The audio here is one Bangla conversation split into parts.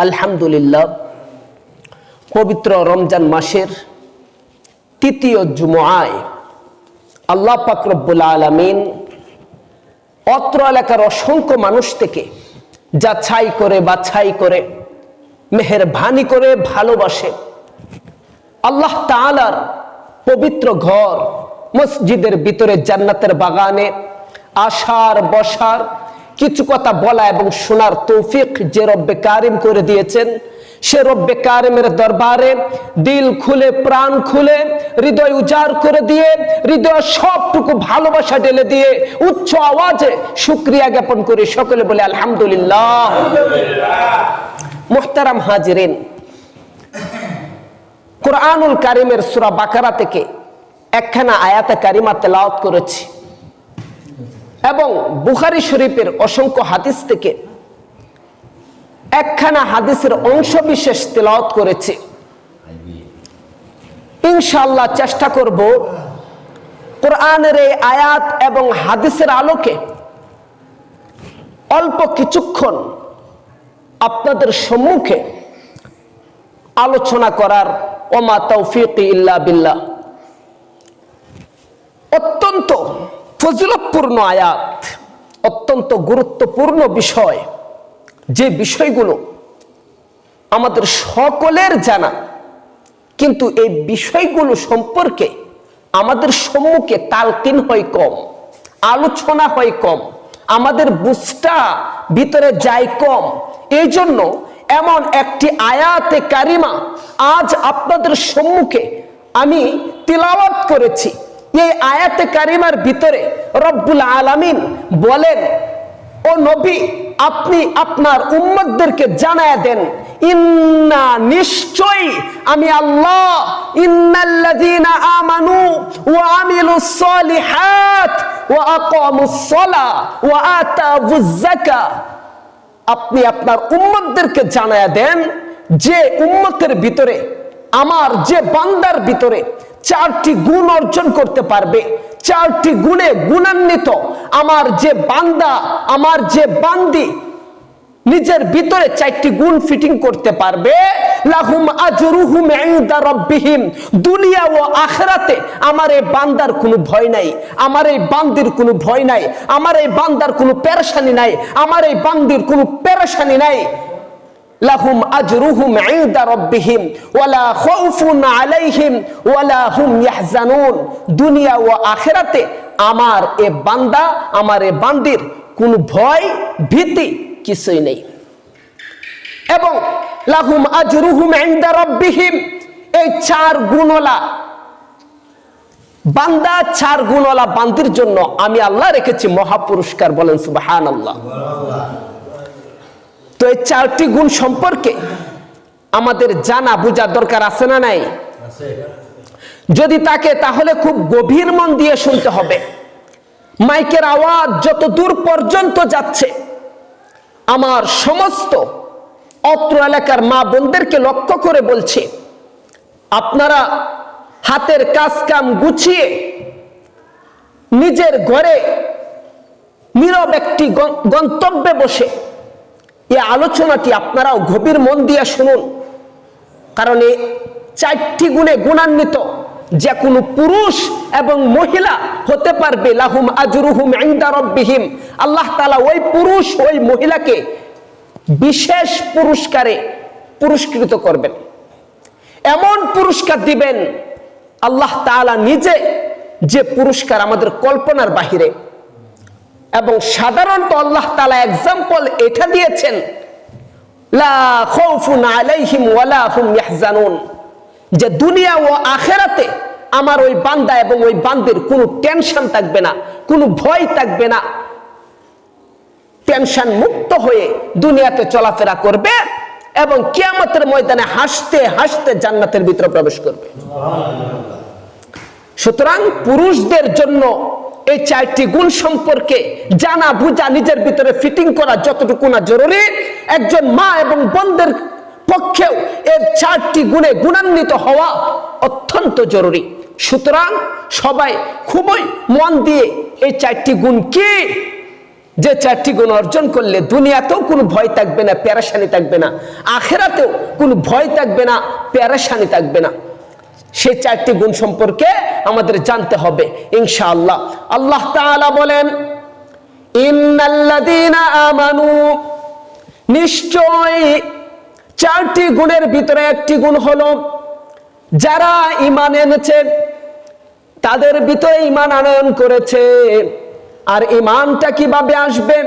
আলহামদুলিল্লাহ, পবিত্র রমজান মাসের তৃতীয় জুমআয় আল্লাহ পাক রব্বুল আলামিন অত্র এলাকার অসংখ্য মানুষ থেকে যাচাই করে বাছাই করে মেহেরবানি করে ভালোবাসে আল্লাহ তাআলার পবিত্র ঘর মসজিদের ভিতরে জান্নাতের বাগানে আসার বসার কিছু কথা বলা এবং শোনার তৌফিক যে রব্বে কারিম করে দিয়েছেন, সে রব্বে কারিমের দরবারে দিল খুলে প্রাণ খুলে হৃদয় উজাড় করে দিয়ে হৃদয় সবটুকু ভালোবাসা ঢেলে দিয়ে উচ্চ আওয়াজে শুকরিয়া জ্ঞাপন করে সকলে বলে আলহামদুলিল্লাহ। মুহতারাম হাজিরিন, কুরআনুল কারিমের সূরা বাকারা থেকে একখানা আয়াতে কারিমা তেলাওয়াত করেছি এবং বুখারী শরীফের অসংখ্য হাদিস থেকে একখানা হাদিসের অংশ বিশেষ তেলাওয়াত করেছি। ইনশাআল্লাহ চেষ্টা করব কোরআনের এই আয়াত এবং হাদিসের আলোকে অল্প কিছুক্ষণ আপনাদের সম্মুখে আলোচনা করার। ওমা তাওফীকি ইল্লা বিল্লাহ। অত্যন্ত ফজিলতপূর্ণ আয়াত, অত্যন্ত গুরুত্বপূর্ণ বিষয়, যে বিষয়গুলো আমাদের সকলের জানা, কিন্তু এই বিষয়গুলো সম্পর্কে আমাদের সম্মুখে তালকিন হয় কম, আলোচনা হয় কম, আমাদের বুঝটা ভিতরে যায় কম। এই জন্য এমন একটি আয়াতে কারিমা আজ আপনাদের সম্মুখে আমি তিলাওয়াত করেছি। এই আয়াতে কারিমার ভিতরে রব্বুল আলামিন বলেন, ও নবী, আপনি আপনার উম্মতদেরকে জানায়া দেন, ইন্না, নিশ্চয়ই আমি আল্লাহ, ইন্নাল্লাযীনা আমানু ওয়া আমিলুস সালিহাত ওয়া আকামুস সালাহ ওয়া আতাউয যাকাত। আপনি আপনার উম্মতদেরকে জানায়া দেন যে উম্মতের ভিতরে, আমার যে বান্দার ভিতরে চারটি গুণ অর্জন করতে পারবে, চারটি গুণে গুণান্বিত আমার যে বান্দা, আমার যে বান্দি নিজের ভিতরে চারটি গুণ ফিটিং করতে পারবে, লাহুম আজরুহুম ইনদা রাব্বিহিম, দুনিয়া ও আখিরাতে আমার এই বান্দার কোনো ভয় নাই, আমার এই বান্দির কোনো ভয় নাই, আমার এই বান্দার কোনো পেরেশানি নাই, আমার এই বান্দির কোনো পেরেশানি নাই। লাহুম আজরুহুম ইনদা রাব্বিহিম ওয়ালা খাউফুন আলাইহিম ওয়ালা হুম ইয়াহজানুন। দুনিয়া ও আখিরাতে আমার এ বান্দা, আমার এ বান্দির কোনো ভয় ভীতি কিছুই নেই। এবং লাহুম আজরুহুম ইনদা রাব্বিহিম, এই চার গুণওয়ালা বান্দা, চার গুণওয়ালা বান্দির জন্য আমি আল্লাহ রেখেছি মহা পুরস্কার। বলেন সুবহানাল্লাহ। তো এই চারটি গুণ সম্পর্কে আমাদের জানা বোঝা দরকার আছে না নাই? যদি থাকে তাহলে খুব গভীর মন দিয়ে শুনতে হবে। মাইকের আওয়াজ যত দূর পর্যন্ত যাচ্ছে, আমার সমস্ত অত্র এলাকার মা বোনদেরকে লক্ষ্য করে বলছি, আপনারা হাতের কাজ কাম গুছিয়ে নিজের ঘরে নীরব একটি গন্তব্যে বসে এই আলোচনাটি আপনারাও গভীর মন দিয়ে শুনুন। কারণ এই চারটি গুণে গুণান্বিত যে কোনো পুরুষ এবং মহিলা হতে পারবে। লাহুম আজরুহুম ইনদা রাব্বিহিম, আল্লাহ তাআলা ওই পুরুষ ওই মহিলাকে বিশেষ পুরস্কারে পুরস্কৃত করবেন, এমন পুরস্কার দিবেন আল্লাহ তাআলা নিজে, যে পুরস্কার আমাদের কল্পনার বাহিরে। এবং সাধারণত আল্লাহ তাআলা এক্সাম্পল এটা দিয়েছেন, লা খাউফুন আলাইহিম ওয়ালা হুম ইয়াহজানুন, যে দুনিয়া ও আখিরাতে আমার ওই বান্দা এবং ওই বান্দির কোনো টেনশন থাকবে না, কোনো ভয় থাকবে না, টেনশন মুক্ত হয়ে দুনিয়াতে চলাফেরা করবে এবং কিয়ামতের ময়দানে হাসতে হাসতে জান্নাতের ভিতরে প্রবেশ করবে। সুতরাং পুরুষদের জন্য এই চারটি গুণ সম্পর্কে জানা বুঝা, নিজের ভিতরে ফিটিং করা যতটুকু না জরুরি, একজন মা এবং বোনদের পক্ষেও এর চারটি গুণে গুণান্বিত হওয়া অত্যন্ত জরুরি। সুতরাং সবাই খুবই মন দিয়ে এই চারটি গুণ কি যে 4টি গুণ অর্জন করলে দুনিয়াতেও কোনো ভয় থাকবে না, পেরেশানি থাকবে না, আখিরাতেও কোনো ভয় থাকবে না, পেরেশানি থাকবে না। সেই 4টি গুণ সম্পর্কে আমাদের জানতে হবে ইনশাআল্লাহ। আল্লাহ তাআলা বলেন, ইন্নাল্লাযীনা আমানু, নিশ্চয় 4টি গুণের ভিতরে একটি গুণ হলো যারা ঈমান এনেছে, তাদের ভিতরে ঈমান আনয়ন করেছে। আর ঈমানটা কিভাবে আসবে?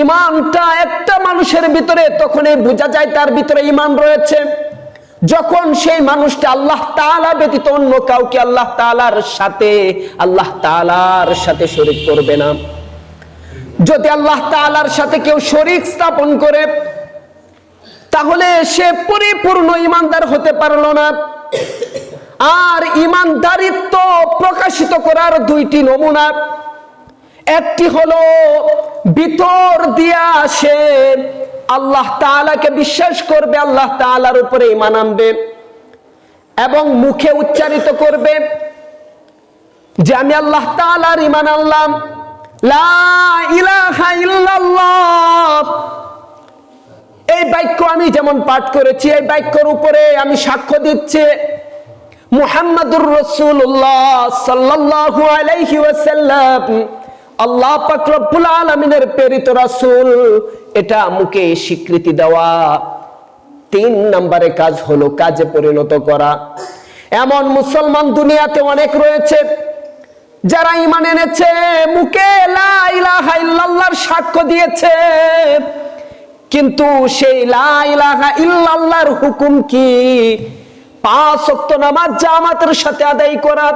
ঈমানটা একটা মানুষের ভিতরে তখনই বোঝা যায় তার ভিতরে ঈমান রয়েছে যখন সেই মানুষটা আল্লাহ তাআলা ব্যতীত অন্য কাউকে আল্লাহ তাআলার সাথে শরীক করবে না। যদি আল্লাহ তাআলার সাথে কেউ শরীক স্থাপন করে তাহলে সে পরিপূর্ণ ঈমানদার হতে পারলো না। আর ঈমানদারিত্ব প্রকাশিত করার 2টি নমুনা, একটি হলো ভিতর দিয়া সে আল্লাহ তাআলাকে বিশ্বাস করবে, আল্লাহ তাআলার উপরে ঈমান আনবে এবং মুখে উচ্চারিত করবে যে আমি আল্লাহ তাআলার ঈমান আনলাম, লা ইলাহা ইল্লাল্লাহ। এই বাক্য আমি যেমন পাঠ করেছি, এই বাক্যের উপরে আমি সাক্ষ্য দিচ্ছি মুহাম্মাদুর রাসূলুল্লাহ সাল্লাল্লাহু আলাইহি ওয়াসাল্লাম আল্লাহ পাক রব্বুল আলামিনের প্রেরিত রাসূল। এটা মুখে স্বীকৃতি দেওয়া। 3 নম্বরে কাজ হলো কাজে পরিণত করা। এমন মুসলমান দুনিয়াতে অনেক রয়েছে যারা ঈমান এনেছে, মুখে লা ইলাহা ইল্লাল্লাহর সাক্ষ্য দিয়েছে, কিন্তু সেই লা ইলাহা ইল্লাল্লাহর হুকুম কি? 5 ওয়াক্ত নামাজ জামাতের সাথে আদায় করা,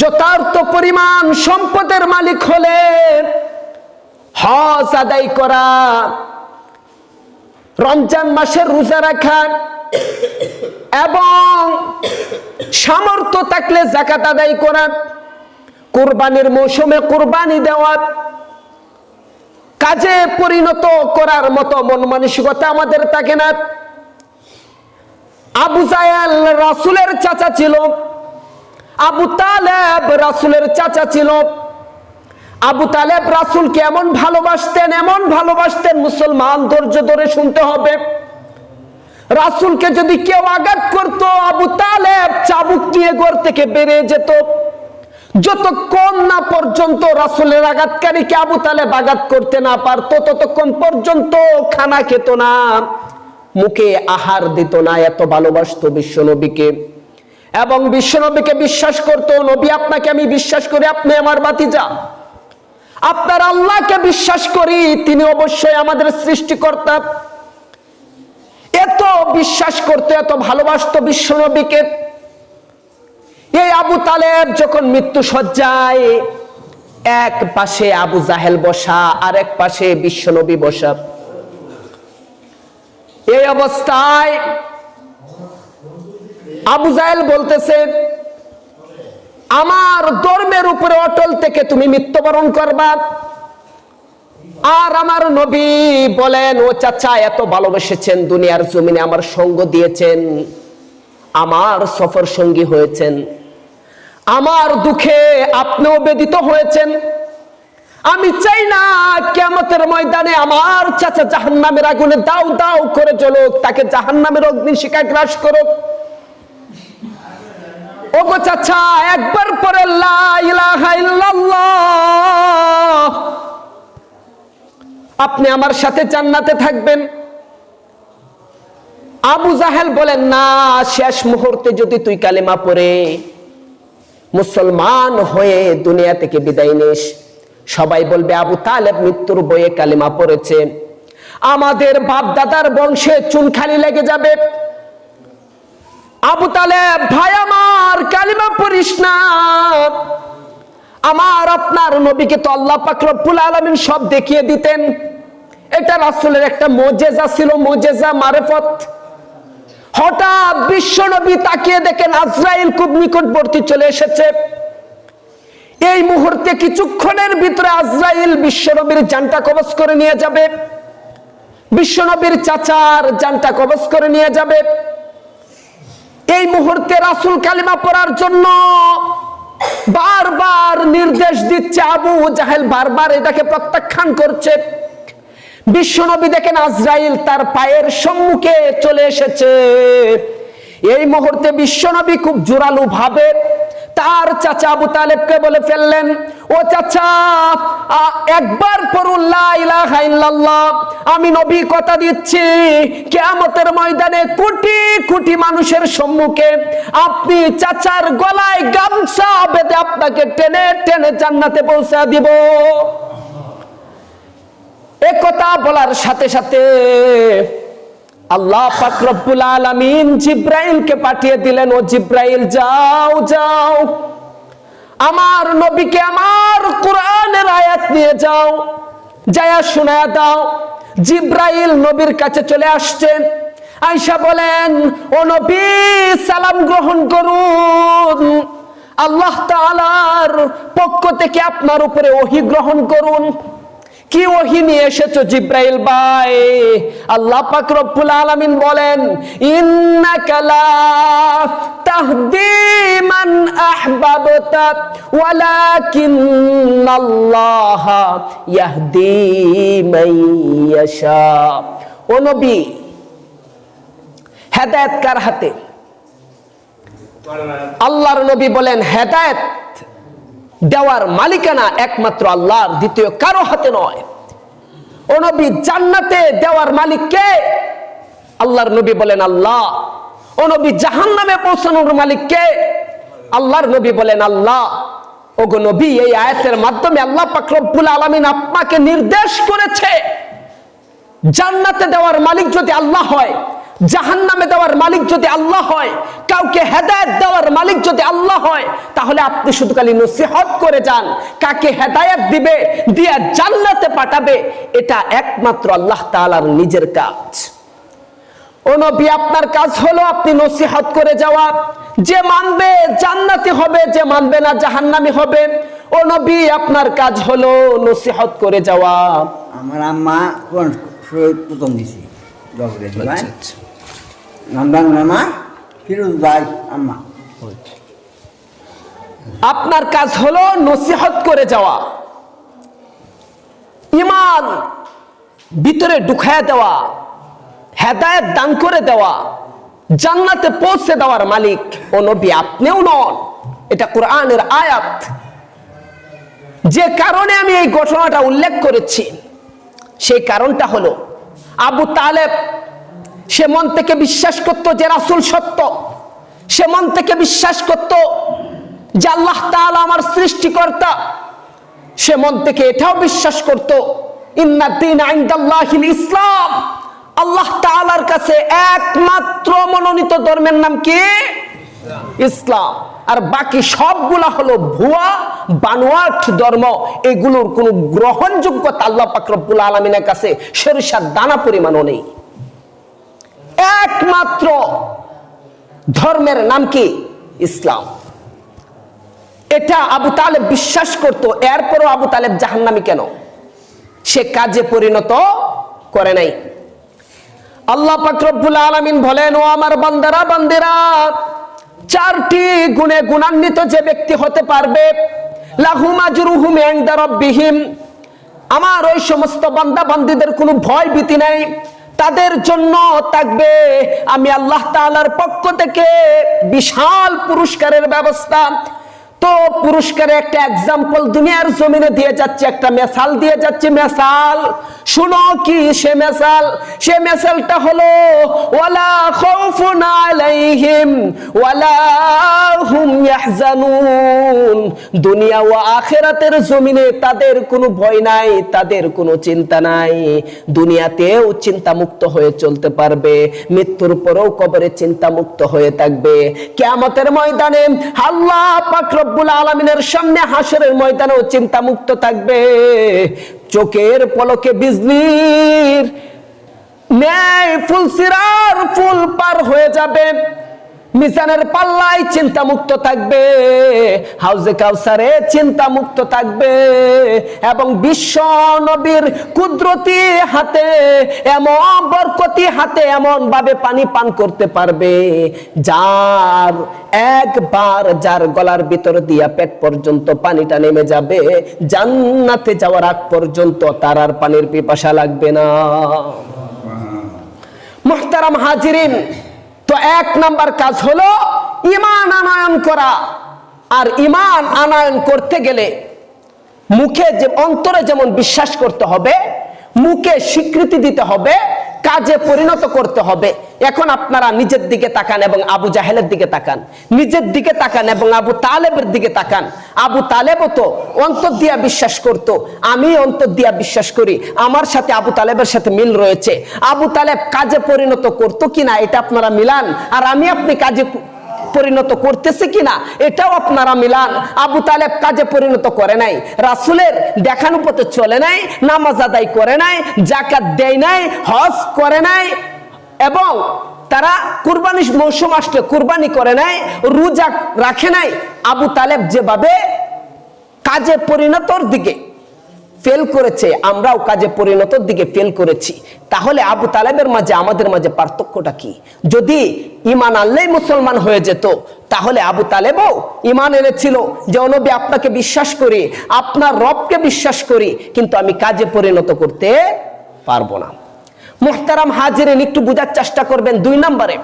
যথার্থ পরিমাণ সম্পদের মালিক হলে হজ আদায় করা, রমজান মাসের রোজা রাখা এবং সামর্থ্য থাকলে যাকাত আদায় করা, কুরবানির মৌসুমে কুরবানি দেওয়া, কাজে পরিণত করার মতো মন মানসিকতা আমাদের থাকে না। আবু জাহেল রাসূলের চাচা ছিল, আবু তালেব রাসূলের চাচা ছিল। আবু তালেব রাসূলকে এমন ভালোবাসতেন, মুসলমান ধৈর্য ধরে শুনতে হবে। রাসূলকে যদি কেউ আঘাত করত, আবু তালেব চাবুক নিয়ে ঘর থেকে বেরিয়ে যেত। যতক্ষণ না পর্যন্ত রাসূলের আঘাতকারীকে আবু তালেব আঘাত করতে না পারত, ততক্ষণ পর্যন্ত খানা খেত না, মুখে আহার দিত না। এত ভালোবাসতো বিশ্বনবীকে এবং বিশ্বনবীকে বিশ্বাস করত। নবী, আপনাকে আমি বিশ্বাস করি, আপনি আমার ভাতিজা। আপনার আল্লাহকে বিশ্বাস করি, তিনি অবশ্যই আমাদের সৃষ্টিকর্তা। এত বিশ্বাস করতে, এত ভালোবাসতো বিশ্বনবীকে। এই আবু তালেব যখন মৃত্যু শয্যায়, এক পাশে আবু জাহেল বসা, আর এক পাশে বিশ্বনবী বসা। এই অবস্থায় আবু জাহেল বলতেছে, আমার ধর্মের উপরে অটল থেকে তুমি মৃত্যুবরণ করবা। আর আমার নবী বলেন, ও চাচা, এত ভালোবেসেছেন, দুনিয়ার জমিনে আমার সঙ্গ দিয়েছেন, আমার সফর সঙ্গী হয়েছেন, আমার দুঃখে আপনিও বেদিত হয়েছেন। আমি চাই না কিয়ামতের ময়দানে আমার চাচা জাহান্নামের আগুনে দাউ দাউ করে জ্বলুক, তাকে জাহান্নামের অগ্নিশিখা গ্রাস করুক। ওগো চাচা, একবার পরে লা ইলাহা ইল্লাল্লাহ, আপনি আমার সাথে জান্নাতে থাকবেন। আবু জাহেল বলেন, না, শেষ মুহূর্তে যদি তুই কালেমা পড়ে মুসলমান হয়ে দুনিয়া থেকে বিদায় নিস, সবাই বলবে আবু তালেব মৃত্যুর বয়ে কালেমা পড়েছে, আমাদের বাপ দাদার বংশে চুনখালি লেগে যাবে। আবু তালেব, ভাই আমার, কালিমা পড়িস না। আমার আপনার নবীকে তো আল্লাহ পাক রব্বুল আলামিন সব দেখিয়ে দিতেন। এটা রাসূলের একটা মুজিজা ছিল, মুজিজা মারিফত। হঠাৎ বিশ্ব নবী তাকিয়ে দেখেন আজরাইল খুব নিকটবর্তী চলে এসেছে। এই মুহূর্তে কিছুক্ষণের ভিতরে আজরাইল বিশ্ব নবীর জানটা কবজ করে নিয়ে যাবে, বিশ্ব নবীর চাচার জানটা কবজ করে নিয়ে যাবে। এই মুহূর্তে রাসূল কালিমা পড়ার জন্য বারবার নির্দেশ দিচ্ছে, আবু জাহেল বারবার এটাকে প্রত্যাখ্যান করছে। বিশ্বনবী দেখেন আজরাইল তার পায়ের সম্মুখে চলে এসেছে। এই মুহূর্তে বিশ্বনবী খুব জোরালো ভাবে তার চাচা আবু তালেবকে বলে ফেললেন, ও চাচা, একবার পড়ুন লা ইলাহা ইল্লাল্লাহ। আমি নবী কথা দিচ্ছি, কিয়ামতের ময়দানে কোটি কোটি মানুষের সম্মুখে আপনি চাচার গলায় গামছা বেঁধে আপনাকে টেনে টেনে জান্নাতে পৌঁছা দিব। একথা বলার সাথে সাথে আল্লাহ পাক রব্বুল আলামিন জিব্রাইলকে পাঠিয়ে দিলেন, ও জিব্রাইল, যাও যাও, আমার নবীকে আমার কোরআনের আয়াত নিয়ে যাও, যায়া শোনায়া দাও। জিব্রাইল নবীর কাছে চলে আসছেন। আয়েশা বলেন, ও নবী, সালাম গ্রহণ করুন, আল্লাহ তাআলার পক্ষ থেকে আপনার উপরে ওহী গ্রহণ করুন। কি ওহী নিয়ে এসেছো জিব্রাইল ভাই? আল্লাহ পাক রব্বুল আলামিন বলেন, ইন্নাকা লা তাহদি মান আহবাবতা ওয়ালাকিন্নাল্লাহা ইয়াহদি মান ইয়াশা। ও নবী, হেদায়েত কার হাতে? আল্লাহর নবী বলেন, হেদায়েত দেওয়ার মালিকানা একমাত্র আল্লাহর, দ্বিতীয় কারো হাতে নয়। ও নবী, জান্নাতে দেওয়ার মালিক কে? আল্লাহর নবী বলেন আল্লাহ। ও নবী, জাহান্নামে পৌঁছানোর মালিক কে? আল্লাহর নবী বলেন আল্লাহ। ওগো নবী, এই আয়াতের মাধ্যমে আল্লাহ পাক রব্বুল আলামিন আপনাকে নির্দেশ করেছে, জান্নাতে দেওয়ার মালিক যদি আল্লাহ হয়, জাহান্নামে দেওয়ার মালিক যদি আল্লাহ হয়, কাউকে হেদায়েত দেওয়ার মালিক যদি আল্লাহ হয়, তাহলে আপনি শুধু খালি নসিহত করে যান। কাকে হেদায়েত দিবে, দিয়া জান্নাতে পাঠাবে, এটা একমাত্র আল্লাহ তাআলার নিজের কাজ। ও নবী, আপনার কাজ হলো আপনি নসিহত করে যাওয়া। যে মানবে জান্নাতি হবে, যে মানবে না জাহান্নামী হবে। ও নবী, আপনার কাজ হলো নসিহত করে যাওয়া। আমার আম্মা প্রথম দিছি আপনার কাজ হলো নসিহত করে যাওয়া, ঈমান ভিতরে ঢুকায়া দেওয়া, হেদায়েত দান করে দেওয়া, জান্নাতে পৌঁছে দেওয়ার মালিক ও নবী আপনিও নন। এটা কোরআনের আয়াত। যে কারণে আমি এই ঘটনাটা উল্লেখ করেছি, সেই কারণটা হলো আবু তালেব সে মন থেকে বিশ্বাস করত যে রাসূল সত্য, সে মন থেকে বিশ্বাস করত যে আল্লাহ তাআলা আমার সৃষ্টিকর্তা, সে মন থেকে এটাও বিশ্বাস করত ইন্নাদ দীনা ইনদাল্লাহিল ইসলাম, আল্লাহ তাআলার কাছে একমাত্র মনোনীত ধর্মের নাম কি? ইসলাম। আর বাকি সবগুলা হলো ভুয়া বানোয়াট ধর্ম। এগুলোর কোনো গ্রহণযোগ্যতা আল্লাহ পাক রব্বুল আলামিনের কাছে সরিষার দানা পরিমাণও নেই। একমাত্র ধর্মের নাম কি? ইসলাম। এটা আবু তালেব বিশ্বাস করত। এরপরও আবু তালেব জাহান্নামী কেন? সে কাজে পরিণত করে নাই। আল্লাহ পাক রব্বুল আলামিন বলেন, ও আমার বান্দারা বান্দিরা, চারটি গুণে গুণান্বিত যে ব্যক্তি হতে পারবে, লাহুম আজরুহুম ইনদা রাব্বিহিম, আমার ওই সমস্ত বান্দা বান্দীদের কোনো ভয় ভীতি নাই, তাদের জন্য থাকবে আমি আল্লাহ তাআলার পক্ষ থেকে বিশাল পুরস্কারের ব্যবস্থা। তো পুরস্কারে একটা এক্সাম্পল দুনিয়ার জমিনে দিয়ে যাচ্ছে, একটা মেসাল দিয়ে যাচ্ছে। মেসাল শুনো কি সে মেসাল? সে মেসালটা হলো ওয়ালা খাউফুন আলাইহিম ওয়ালা হুম ইয়াহজানুন। দুনিয়া ও আখিরাতের জমিনে তাদের কোনো ভয় নাই, তাদের কোনো চিন্তা নাই। দুনিয়াতেও চিন্তা মুক্ত হয়ে চলতে পারবে, মৃত্যুর পরেও কবরে চিন্তা মুক্ত হয়ে থাকবে। কিয়ামতের ময়দানে আল্লাহ পাক রব্বুল আলামিনের সামনে হাসরের ময়দানেও চিন্তা মুক্ত থাকবে। চোখের পলকে বিজলির ন্যায় ফুলসিরার ফুল পার হয়ে যাবে। মিজানের পাল্লায় চিন্তা মুক্ত থাকবে, হাউজে কাউসারে চিন্তা মুক্ত থাকবে, এবং বিশ্ব নবীর কুদরতি হাতে এমন বরকতি হাতে এমন ভাবে পানি পান করতে পারবে যার একবার যার গলার ভিতর দিয়া পেট পর্যন্ত পানিটা নেমে যাবে, জান্নাতে যাওয়ার আগ পর্যন্ত তার আর পানির পিপাসা লাগবে না। মুহতারাম হাজিরিন, তো এক নাম্বার কাজ হলো ঈমান আনয়ন করা। আর ঈমান আনয়ন করতে গেলে মুখে যে অন্তরে যেমন বিশ্বাস করতে হবে, মুখে স্বীকৃতি দিতে হবে, কাজে পরিণত করতে হবে। এখন আপনারা নিজের দিকে তাকান এবং আবু জাহেলের দিকে তাকান, নিজের দিকে তাকান এবং আবু তালেবের দিকে তাকান। আবু তালেবও তো অন্তর দিয়া বিশ্বাস করত, আমি অন্তর দিয়া বিশ্বাস করি, আমার সাথে আবু তালেবের সাথে মিল রয়েছে। আবু তালেব কাজে পরিণত করতো কিনা এটা আপনারা মিলান, আর আমি আপনি কাজে পরিণত করতেছে কিনা এটাও আপনারা মিলান। আবু তালেব কাজে পরিণত করে নাই, রাসূলের দেখানো পথে চলে নাই, নামাজ আদায় করে নাই, যাকাত দেয় নাই, হজ করে নাই, এবং তারা কুরবানির মৌসুম আসলে কুরবানি করে নাই, রোজা রাখে নাই। আবু তালেব যেভাবে কাজে পরিণতর দিকে ফেল করেছে, আমরাও কাজে পরিণতর দিকে ফেল করেছি। তাহলে আবু তালেবের মাঝে আমাদের মাঝে পার্থক্যটা কি? যদি ঈমান আনলেই মুসলমান হয়ে যেত, তাহলে আবু তালেবও ঈমান এনেছিল যে ও নবী আপনাকে বিশ্বাস করি, আপনার রবকে বিশ্বাস করি, কিন্তু আমি কাজে পরিণত করতে পারবো না। মুহতারাম হাজিরিন, একটু বোঝার চেষ্টা করবেন। 2 নম্বরে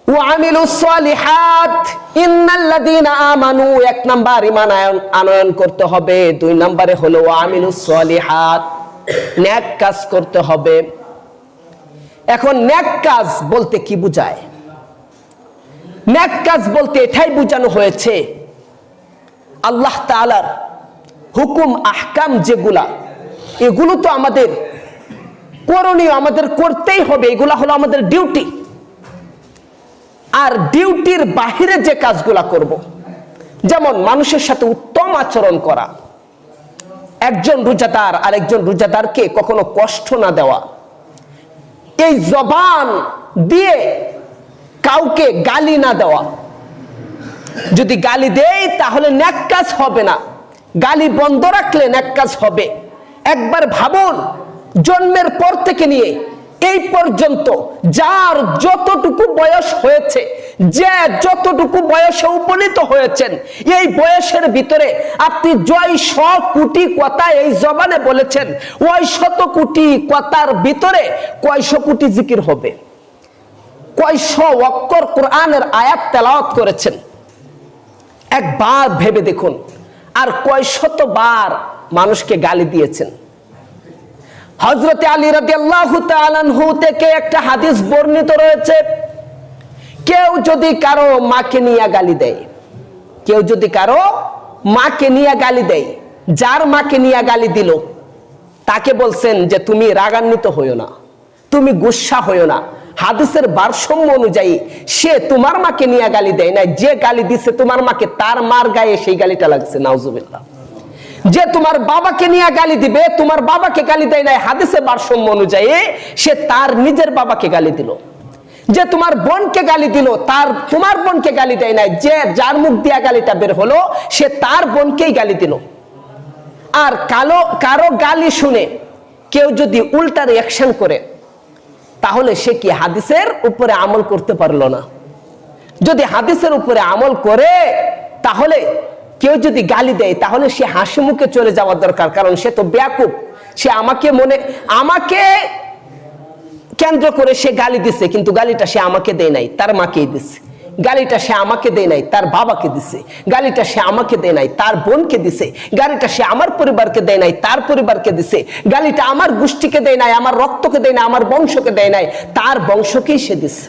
ওয়ামিলুস সালিহাত ইন্নাল্লাযীনা আমানু, 1 নাম্বার ঈমান আনয়ন করতে হবে। 2 নম্বরে হলো ওয়ামিলুস সালিহাত, নেক কাজ করতে হবে। এখন নেক কাজ বলতে কি বোঝায়? নেক কাজ বলতে এটাই বোঝানো হয়েছে আল্লাহ তাআলার হুকুম আহকাম যেগুলা, এগুলো তো আমাদের করণীয়, আমাদের করতেই হবে, এগুলা হলো আমাদের ডিউটি। আর ডিউটির বাহিরে যে কাজগুলা করব, যেমন মানুষের সাথে উত্তম আচরণ করা, একজন রোজাদার আরেকজন রোজাদারকে কখনো কষ্ট না দেওয়া, এই জবান দিয়ে কাউকে গালি না দেওয়া। যদি গালি দেই তাহলে নেক কাজ হবে না, গালি বন্ধ রাখলে নেক কাজ হবে। একবার ভাবুন, জন্মের পর থেকে নিয়ে এই পর্যন্ত যার যতটুকু বয়স হয়েছে, যে যতটুকু বয়সে উপনীত হয়েছেন, এই বয়সের ভিতরে আপনি জয় 100 কোটি কথা এই জবানে বলেছেন, ওই 100 কোটি কথার ভিতরে কয়শো কোটি জিকির হবে, কয়শো অক্ষর কোরআনের আয়াত তেলাওয়াত করেছেন, একবার ভেবে দেখুন। আর কয়শতবার মানুষকে গালি দিয়েছেন। হযরত আলী রাদিয়াল্লাহু তাআলা আনহু থেকে একটা হাদিস বর্ণিত রয়েছে, কেউ যদি কারো মাকে নিয়ে গালি দেয়, কেউ যদি কারো মাকে নিয়ে গালি দেয়, যার মাকে নিয়ে গালি দিল তাকে বলছেন যে তুমি রাগান্বিত হইও না, তুমি গুসা হইও না। হাদিসের ভারসাম্য অনুযায়ী সে তোমার মাকে নিয়ে গালি দেয় না, যে গালি দিছে তোমার মাকে তার মার গায়ে সেই গালিটা লাগছে, নাউজুবিল্লাহ। যে তোমার বাবাকে নিয়ে গালি দিবে, তোমার বাবাকে গালি দেয় নাই, হাদিসে ভারসাম্য অনুযায়ী সে তার নিজের বাবাকে গালি দিল। যে তোমার বোনকে গালি দিল, তার তোমার বোনকে গালি দেয় নাই, যে যার মুখ দিয়া গালিটা বের হলো সে তার বোনকেই গালি দিল। আর কারো গালি শুনে কেউ যদি উল্টা রিঅ্যাকশন করে, তাহলে সে কি হাদিসের উপরে আমল করতে পারলো না? যদি হাদিসের উপরে আমল করে, তাহলে কেউ যদি গালি দেয় তাহলে সে হাসি মুখে চলে যাওয়ার দরকার, কারণ সে তো বেয়াকুব। সে আমাকে কেন্দ্র করে সে গালি দিছে, কিন্তু গালিটা সে আমাকে দেয় নাই, তার মাকেই দিছে। গালিটা সে আমাকে দেয় নাই, তার বাবাকে দিছে। গালিটা সে আমাকে দেয় নাই, তার বোনকে দিছে। গালিটা সে আমার পরিবারকে দেয় নাই, তার পরিবারকে দিছে। গালিটা আমার গোষ্ঠীকে দেয় নাই, আমার রক্তকে দেয় নাই, আমার বংশকে দেয় নাই, তার বংশকেই সে দিছে।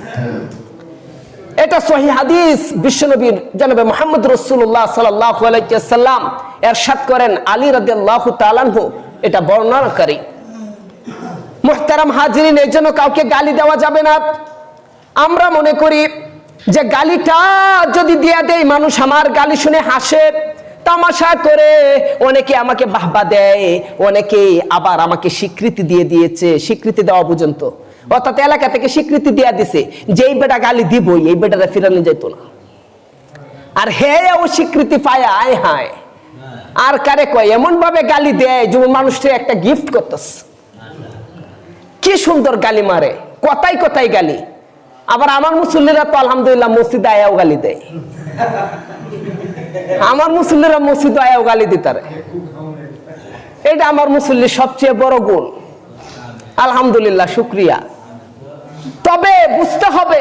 এটা সহিহ হাদিস। বিশ্বনবী জনাবে মুহাম্মদ রাসূলুল্লাহ সাল্লাল্লাহু আলাইহি ওয়াসাল্লাম ইরশাদ করেন, আলী রাদিয়াল্লাহু তাআলা আনহু এটা বর্ণনাকারী। মুহতারাম হাজিরিন, এই জন্য কাউকে গালি দেওয়া যাবে না। আমরা মনে করি যে গালিটা যদি দিয়া দেই, মানুষ আমার গালি শুনে হাসে, তামাশা করে, অনেকে আমাকে বাহবা দেয়, অনেকে আবার আমাকে স্বীকৃতি দিয়ে দিয়েছে। স্বীকৃতি দেওয়া পর্যন্ত অর্থাৎ এলাকা থেকে স্বীকৃতি দেয়া দিছে যে এই বেটা গালি দিবই, এই বেটাটা ফিরানো যেত না। আর হেও স্বীকৃতি পায়, আয় হায় আর কারে কয় এমন ভাবে গালি দেয় যেমন মানুষটা একটা গিফট করতেছে। কি সুন্দর গালি মারে, কথাই কথাই গালি। আবার আমার মুসল্লিরা তো আলহামদুলিল্লাহ মসজিদে আয়াও গালি দেয়, আমার মুসল্লিরা মসজিদে আয়াও গালি দিতারে। এটা আমার মুসল্লির সবচেয়ে বড় গুণ, আলহামদুলিল্লাহ, শুকরিয়া। তবে বুঝতে হবে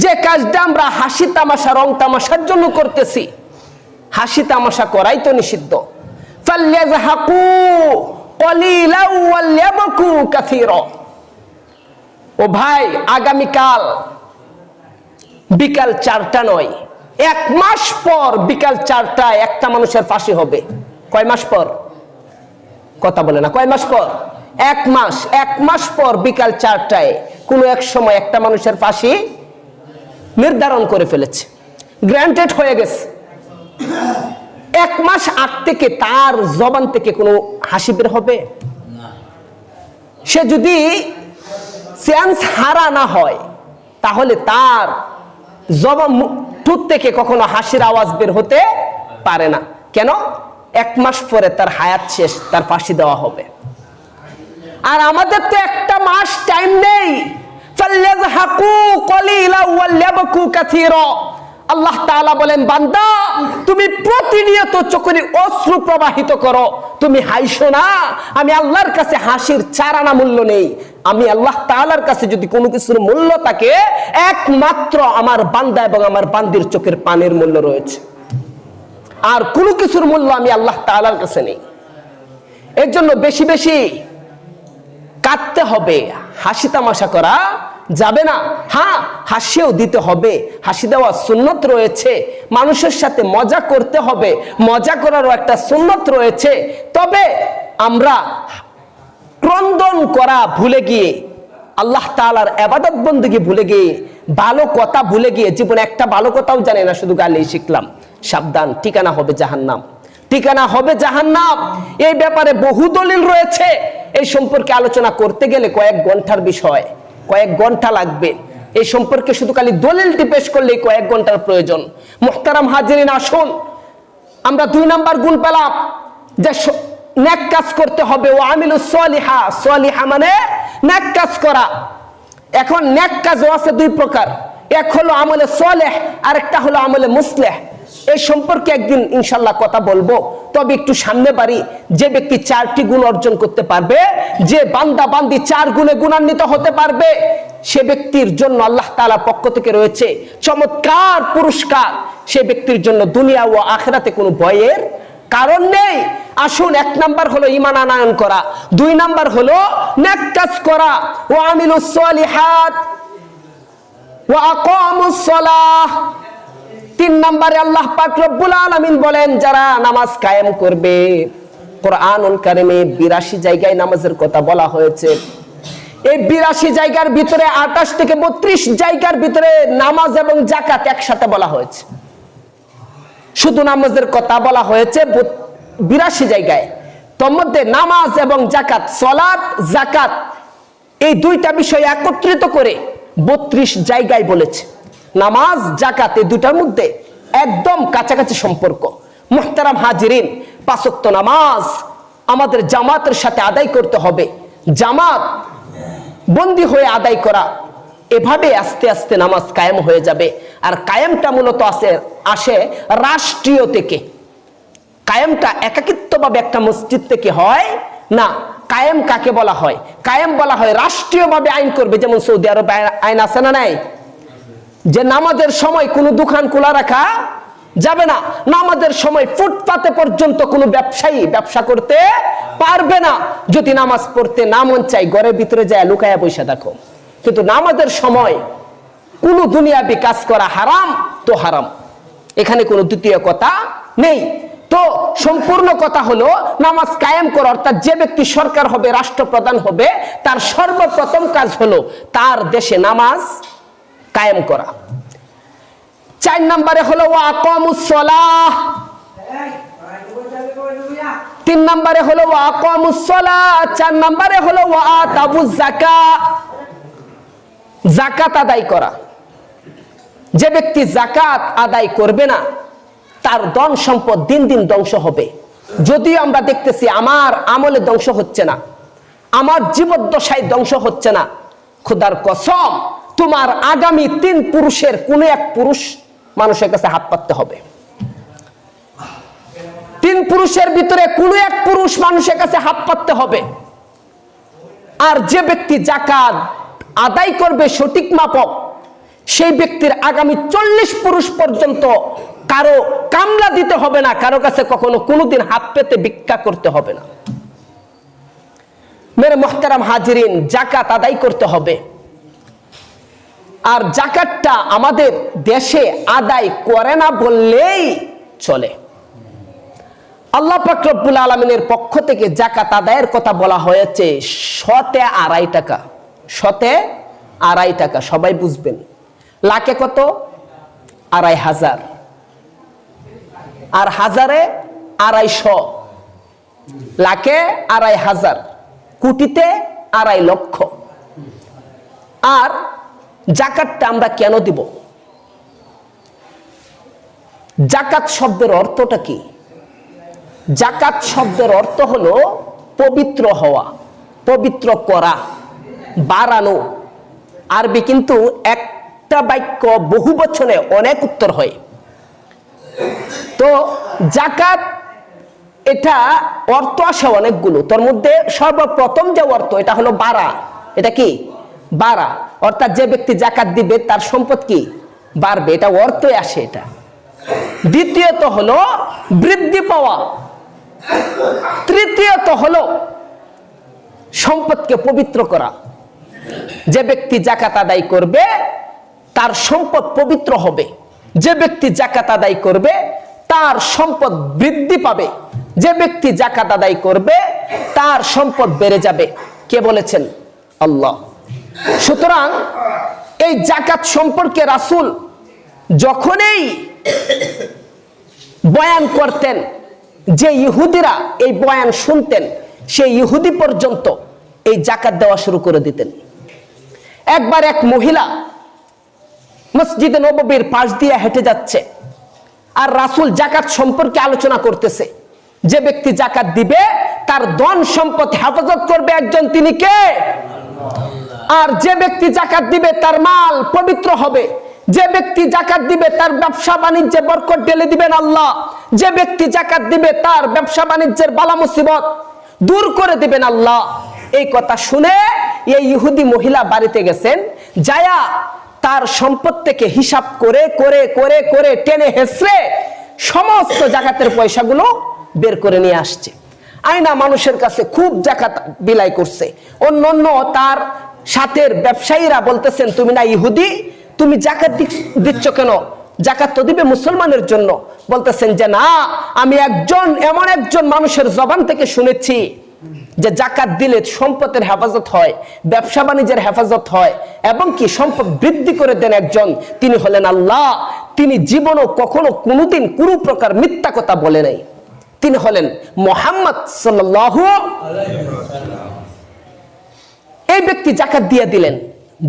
যে কাজটা আমরা হাসি তামাশা রং তামাশার জন্য করতেছি, হাসি তামাশা করাই তো নিষিদ্ধ। ফালইয়াযহাকু ক্বালিলাও ওয়ালইয়াবকু কাসীরা। ও ভাই, আগামীকাল বিকাল 4টা নয়, 1 মাস পর বিকাল 4টায় একটা মানুষের ফাঁসি হবে। কয় মাস পর? কথা বলে না। কয় মাস পর? 1 মাস। 1 মাস পর বিকাল 4টায় কোনো এক সময় একটা মানুষের ফাঁসি নির্ধারণ করে ফেলেছে, গ্রান্টেড হয়ে গেছে। 1 মাস আগ থেকে তার জবান থেকে কোনো হাসি বের হবে? সে যদি সেন্স হারা না হয় তাহলে তার জবান ঠোঁট থেকে কখনো হাসির আওয়াজ বের হতে পারে না। কেন? 1 মাস পরে তার হায়াত শেষ, তার ফাঁসি দেওয়া হবে। আর আমাদের তো 1 মাস টাইম নেই। ফালইয়াযহাকু ক্বালিলা ওয়ালইয়াবকু কাসীরা। আল্লাহ তাআলা বলেন, বান্দা তুমি প্রতিনিয়ত চোখের অশ্রু প্রবাহিত করো, তুমি হাসো না। আমি আল্লাহর কাছে হাসির 4 আনা মূল্য নেই। আমি আল্লাহ তাআলার কাছে যদি কোনো কিছুর মূল্য থাকে, একমাত্র আমার বান্দা এবং আমার বান্দির চোখের পানির মূল্য রয়েছে। আর কোনো কিছুর মূল্য আমি আল্লাহ তাআলার কাছে নেই। এর জন্য বেশি বেশি কাঁদতে হবে, হাসি তামাশা করা যাবে না। হ্যাঁ, হাসিও দিতে হবে, হাসি দেওয়া সুন্নত রয়েছে। মানুষের সাথে মজা করতে হবে, মজা করারও একটা সুন্নত রয়েছে। তবে আমরা ক্রন্দন করা ভুলে গিয়ে, আল্লাহ তাআলার ইবাদত বন্দেগী ভুলে গিয়ে, ভালো কথা ভুলে গিয়ে, জীবনে একটা ভালো কথাও জানি না, শুধু গালি শিখলাম, সাবধান, ঠিকানা হবে জাহান্নাম, ঠিকানা হবে জাহান্নাম। এই ব্যাপারে বহু দলিল রয়েছে। এই সম্পর্কে আলোচনা করতে গেলে কয়েক ঘন্টার বিষয়, কয়েক ঘন্টা লাগবে। এই সম্পর্কে শুধু খালি দলিলটি পেশ করলেই কয়েক ঘন্টার প্রয়োজন। মুহতারাম হাজিরিন, আসুন আমরা 2 নাম্বার গুণ পেলাম যে নেক কাজ করতে হবে। ও আমিলুস সলিহা, সলিহা মানে নেক কাজ করা। এখন নেক কাজও আছে 2 প্রকার, এক হলো আমলে সলেহ, আর একটা হলো আমলে মুসলেহ। এই সম্পর্কে একদিন ইনশাল্লাহ কথা বলবো। তবে একটু সামনে বাড়ি, যে ব্যক্তি 4টি গুণ অর্জন করতে পারবে, যে বান্দা বান্দি 4 গুণে গুণান্বিত হতে পারবে, সে ব্যক্তির জন্য আল্লাহ তাআলার পক্ষ থেকে রয়েছে চমৎকার পুরস্কার। সে ব্যক্তির জন্য দুনিয়া ও আখিরাতে কোনো ভয়ের কারণ নেই। আসুন, 1 নাম্বার হলো ঈমান আনয়ন করা, 2 নাম্বার হলো নেক কাজ করা। ওয়া আমিলুস সলিহাত ওয়া আকামুস সালাহ। 3 নম্বরে আল্লাহ পাক রব্বুল আলামিন বলেন, যারা নামাজ কায়েম করবে। কোরআনুল কারিমে 82 জায়গায় নামাজের কথা বলা হয়েছে। এই 82 জায়গার ভিতরে 28 থেকে 32 জায়গার ভিতরে নামাজ এবং যাকাত একসাথে বলা হয়েছে। শুধু নামাজের কথা বলা হয়েছে 82 জায়গায়। তোর মধ্যে নামাজ এবং যাকাত, সালাত যাকাত, এই 2টা বিষয় একত্রিত করে 32 জায়গায় বলেছে। নামাজ যাকাত এই 2টার মধ্যে একদম কাছাকাছি সম্পর্ক। মুহতারাম হাজিরিন, 5 ওয়াক্ত নামাজ আমাদের জামাতের সাথে আদায় করতে হবে। জামাত বন্দী হয়ে আদায় করা, এভাবে আস্তে আস্তে নামাজ কায়েম হয়ে যাবে। আর কায়েমটা মূলত আসে রাষ্ট্রীয় থেকে। কায়েমটা একাকিত্বভাবে একটা মসজিদ থেকে হয় না। কায়েম কাকে বলা হয়? কায়েম বলা হয় রাষ্ট্রীয়ভাবে আইন করবে। যেমন সৌদি আরবে আইন আছে না নাই, যে নামাজের সময় কোনো দোকান খোলা রাখা যাবে না, নামাজের সময় ফুটপাতে পর্যন্ত কোনো ব্যবসায়ী ব্যবসা করতে পারবে না। যদি নামাজ পড়তে না মন চাই, ঘরের ভিতরে যায় লুকায়া পয়সা দেখো। কিন্তু নামাজের সময় কোনো দুনিয়াবি কাজ করা হারাম তো হারাম, এখানে কোনো দ্বিতীয় কথা নেই। তো সম্পূর্ণ কথা হলো নামাজ কায়েম করা, অর্থাৎ যে ব্যক্তি সরকার হবে, রাষ্ট্রপ্রধান হবে, তার সর্বপ্রথম কাজ হলো তার দেশে নামাজ কায়েম করা। 4 নম্বরে হলো ওয়া আকামুস সালাহ, 3 নম্বরে হলো ওয়া আকামুস সালাহ, 4 নম্বরে হলো ওয়া আতাবুজ যাকাত। জাকাত আদায় করা। যে ব্যক্তি জাকাত আদায় করবে না তার ধন সম্পদ দিন দিন ধ্বংস হবে। যদিও আমরা দেখতেছি আমার আমলে ধ্বংস হচ্ছে না, আমার জীবদ্দশায় ধ্বংস হচ্ছে না, খোদার কসম তোমার আগামী 3 পুরুষের কোন এক পুরুষ মানুষের কাছে হাত পাততে হবে। 3 পুরুষের ভিতরে কোন এক পুরুষ মানুষের কাছে হাত পাততে হবে। আর যে ব্যক্তি জাকাত আদায় করবে সঠিক মাপক, সেই ব্যক্তির আগামী 40 পুরুষ পর্যন্ত কারো কামলা দিতে হবে না, কারো কাছে কখনো কোনোদিন হাত পেতে ভিক্ষা করতে হবে না। মেরে মুহতারাম হাজিরিন, জাকাত আদায় করতে হবে। আর জাকাতটা আমাদের দেশে আদায় করে না বললেই চলে। আল্লাহ পাক রব্বুল আলামিনের পক্ষ থেকে জাকাত আদায়ের কথা বলা হয়েছে শতে 2.5 টাকা। শতে 2.5 টাকা, সবাই বুঝবেন। লাখে কত? 2.5,000। আর হাজারে 250, লাখে 2.5,000, কোটিতে 2.5 লক্ষ। আর জাকাতটা আমরা কেন দিব? জাকাত শব্দের অর্থটা কি? জাকাত শব্দের অর্থ হলো পবিত্র হওয়া, পবিত্র করা, বাড়ানো। আরবি কিন্তু একটা বাক্য বহু বচনে অনেক উত্তর হয়। তো জাকাত এটা অর্থ আসে অনেকগুলো, তার মধ্যে সর্বপ্রথম যে অর্থ এটা হলো বাড়া। এটা কি? বাড়া। অর্থাৎ যে ব্যক্তি জাকাত দিবে তার সম্পদ কি? বাড়বে, এটা অর্থই আসে এটা। দ্বিতীয়ত হলো বৃদ্ধি পাওয়া। তৃতীয়ত হলো সম্পদকে পবিত্র করা। যে ব্যক্তি জাকাত আদায় করবে তার সম্পদ পবিত্র হবে। যে ব্যক্তি জাকাত আদায় করবে তার সম্পদ বৃদ্ধি পাবে। যে ব্যক্তি জাকাত আদায় করবে তার সম্পদ বেড়ে যাবে। কে বলেছেন? আল্লাহ। সুতরাং এই জাকাত সম্পর্কে রাসূল যখনই বয়ান করতেন, যে ইহুদিরা এই বয়ান শুনতেন, সেই ইহুদি পর্যন্ত এই জাকাত দেওয়া শুরু করে দিতেন। একবার এক মহিলা মসজিদে নববীর পাশ দিয়ে হেঁটে যাচ্ছে, আর রাসূল জাকাত সম্পর্কে আলোচনা করতেছে। যে ব্যক্তি জাকাত দিবে তার ধন সম্পদ হেফাজত করবে একজন, তিনি কে? আর যে ব্যক্তি জাকাত দিবে তার মাল পবিত্র হবে। যে ব্যক্তি জাকাত দিবে তার ব্যবসা বাণিজ্যে বরকত ঢেলে দিবেন আল্লাহ। যে ব্যক্তি জাকাত দিবে তার ব্যবসা বাণিজ্যের বালা মুসিবত দূর করে দিবেন আল্লাহ। এই কথা শুনে এই ইহুদি মহিলা বাড়িতে গেছেন, যায়া তার সম্পদ থেকে হিসাব করে করে করে করে টেনে হেসড়ে সমস্ত জাকাতের পয়সাগুলো বের করে নিয়ে আসছে। আয়না মানুষের কাছে খুব জাকাত বিলাই করছে। অন্য তার সাথের ব্যবসায়ীরা বলতেছেন, তুমি না ইহুদি, তুমি জাকাত দিচ্ছ কেন? জাকাত তো দিবে মুসলমানের জন্য। বলতেছেন যে না, আমি এমন একজন মানুষের জবান থেকে শুনেছি যে জাকাত দিলে সম্পদের হেফাজত হয়, ব্যবসা বাণিজ্যের হেফাজত হয়, এবং কি সম্পদ বৃদ্ধি করে দেন একজন, তিনি হলেন আল্লাহ। তিনি জীবনও কখনো কোনোদিন কোনো প্রকার মিথ্যা কথা বলে নাই। তিনি হলেন মুহাম্মদ সাল্লাল্লাহু আলাইহি ওয়াসাল্লাম। এই ব্যক্তি জাকাত দিয়ে দিলেন,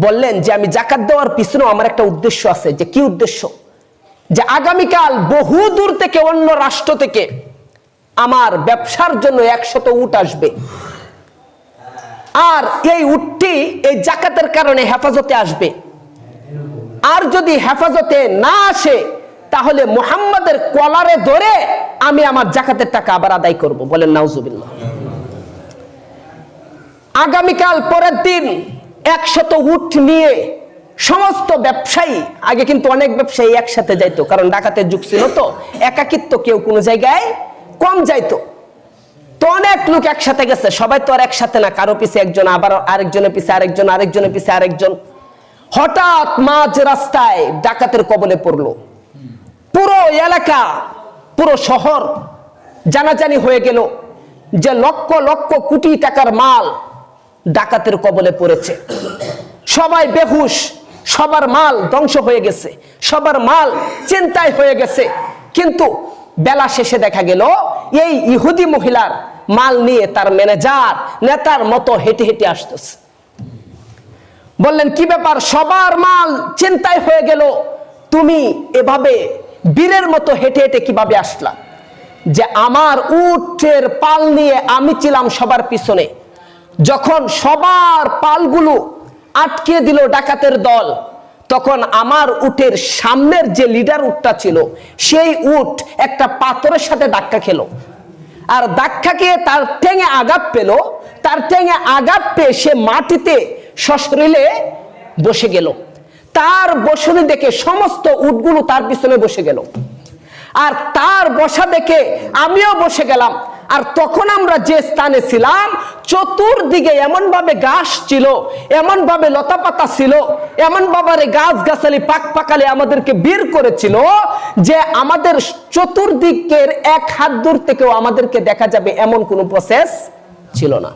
বললেন যে আমি জাকাত দেওয়ার পিছনেও আমার একটা উদ্দেশ্য আছে। যে কি উদ্দেশ্য? যে আগামীকাল বহু দূর থেকে, অন্য রাষ্ট্র থেকে আমার ব্যবসার জন্য 100 উট আসবে, আর এই উটটি এই জাকাতের কারণে হেফাজতে আসবে। আর যদি হেফাজতে না আসে তাহলে মুহাম্মাদের কলারে ধরে আমি আমার জাকাতের টাকা আবার আদায় করব। বলেন নাউজুবিল্লাহ। আগামীকাল পরের দিন 100 উট নিয়ে সমস্ত ব্যবসায়ী, আগে কিন্তু অনেক ব্যবসায়ী একসাথে যাইতো, কারণ ডাকাতের যুগ ছিল, তো একাকিত্ব, কেউ কোনো জায়গায় কম যাইতো। তো অনেক লোক একসাথে গেছে, সবাই তো আর একসাথে না, কারো পিছে একজন, আবার আরেকজনের পিছে আরেকজন, আরেকজনের পিছে আরেকজন। হঠাৎ মাঝ রাস্তায় ডাকাতের কবলে পড়লো। পুরো এলাকা, পুরো শহর জানাজানি হয়ে গেল যে লক্ষ লক্ষ কোটি টাকার মাল ডাকাতের কবলে পড়েছে। সবাই বেহুশ, সবার মাল ধ্বংস হয়ে গেছে, সবার মাল চিন্তায় হয়ে গেছে। কিন্তু বেলা শেষে দেখা গেল এই ইহুদি মহিলার মাল নিয়ে তার ম্যানেজার নেতার মতো হেঁটে হেঁটে আসতেছে। বললেন কি ব্যাপার, সবার মাল চিন্তায় হয়ে গেল, তুমি এভাবে বীরের মতো হেঁটে হেঁটে কিভাবে আসলা? যে আমার উটের পাল নিয়ে আমি ছিলাম সবার পিছনে। যখন সবার পালগুলো আটকে দিল ডাকাতের দল, তখন আমার উটের সামনের যে লিডার উটটা ছিল, সেই উট একটা পাথরের সাথে ধাক্কা খেলো। আর ধাক্কা খেয়ে তার ঠ্যাঙে আঘাত পেল। তার ঠ্যাঙে আঘাত পেয়ে সে মাটিতে সশরীরে বসে গেল। তার বসনে দেখে সমস্ত উটগুলো তার পিছনে বসে গেল। আর তার বসা দেখে আমিও বসে গেলাম। আর তখন আমরা যে স্থানে ছিলাম, চতুর্দিকে এমন ভাবে ঘাস ছিল, এমন ভাবে লতা পাতা ছিল, এমন ভাবে গাছ গাছালি পাক পাকালে আমাদেরকে বের করেছিল যে আমাদের চতুর্দিকের এক হাত দূর থেকেও আমাদেরকে দেখা যাবে এমন কোনো প্রসেস ছিল না।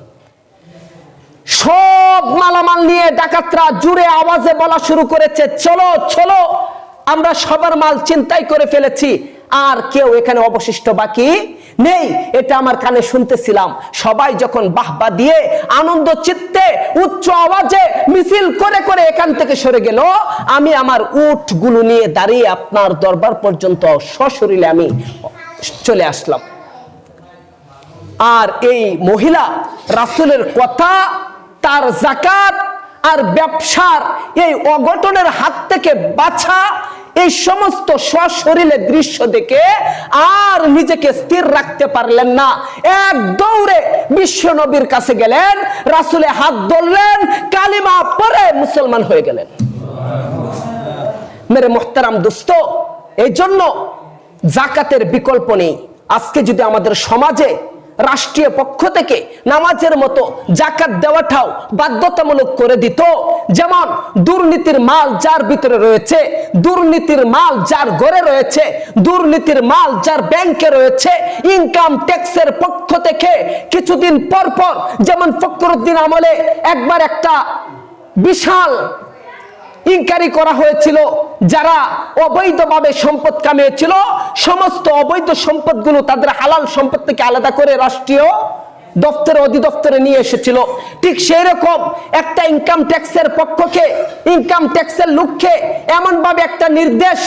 সব মালামাল নিয়ে ডাকাতরা জোরে আওয়াজে বলা শুরু করেছে, চলো চলো, আমরা সবার মাল চিন্তাই করে ফেলেছি, আর কেউ এখানে অবশিষ্ট বাকি নেই। এটা আমার কানে শুনতেছিলাম। সবাই যখন বাহবা দিয়ে আনন্দ চিত্তে উচ্চ আওয়াজে মিছিল করে করে এখান থেকে সরে গেল, আমি আমার উটগুলো নিয়ে দাঁড়িয়ে আপনার দরবার পর্যন্ত সশরীরে আমি চলে আসলাম। আর এই মহিলা রাসূলের কথা, তার যাকাত আর ব্যবসার এই অঘটনের হাত থেকে বাঁচা, এই সমস্ত সশরীরে দৃশ্য দেখে আর নিজেকে স্থির রাখতে পারলেন না। এক দৌড়ে বিশ্ব নবীর কাছে গেলেন, রাসূলে হাত ধরলেন, কালিমা পড়ে মুসলমান হয়ে গেলেন। মেরে মুহতারাম দোস্ত, এই জন্য যাকাতের বিকল্প নেই। আজকে যদি আমাদের সমাজে রাষ্ট্রীয় পক্ষ থেকে নামাজের মতো যাকাত দেওয়াটাও বাধ্যতামূলক করে দিত, যেমন দুর্নীতির মাল যার ভিতরে রয়েছে, দুর্নীতির মাল যার ঘরে রয়েছে, দুর্নীতির মাল যার ব্যাংকে রয়েছে, ইনকাম ট্যাক্সের পক্ষ থেকে কিছুদিন পর পর, যেমন ফখরুদ্দিন আমলে একবার একটা বিশাল ইনকোয়ারি করা হয়েছিল, যারা অবৈধভাবে সম্পদ কামিয়েছিল, সমস্ত অবৈধ সম্পদগুলো তাদের হালাল সম্পদ থেকে আলাদা করে রাষ্ট্রীয় দপ্তরে অধিদপ্তরে নিয়ে এসেছিল। ঠিক সেই রকম একটা ইনকাম ট্যাক্সের পক্ষকে, ইনকাম ট্যাক্সের লক্ষ্যে এমন ভাবে একটা নির্দেশ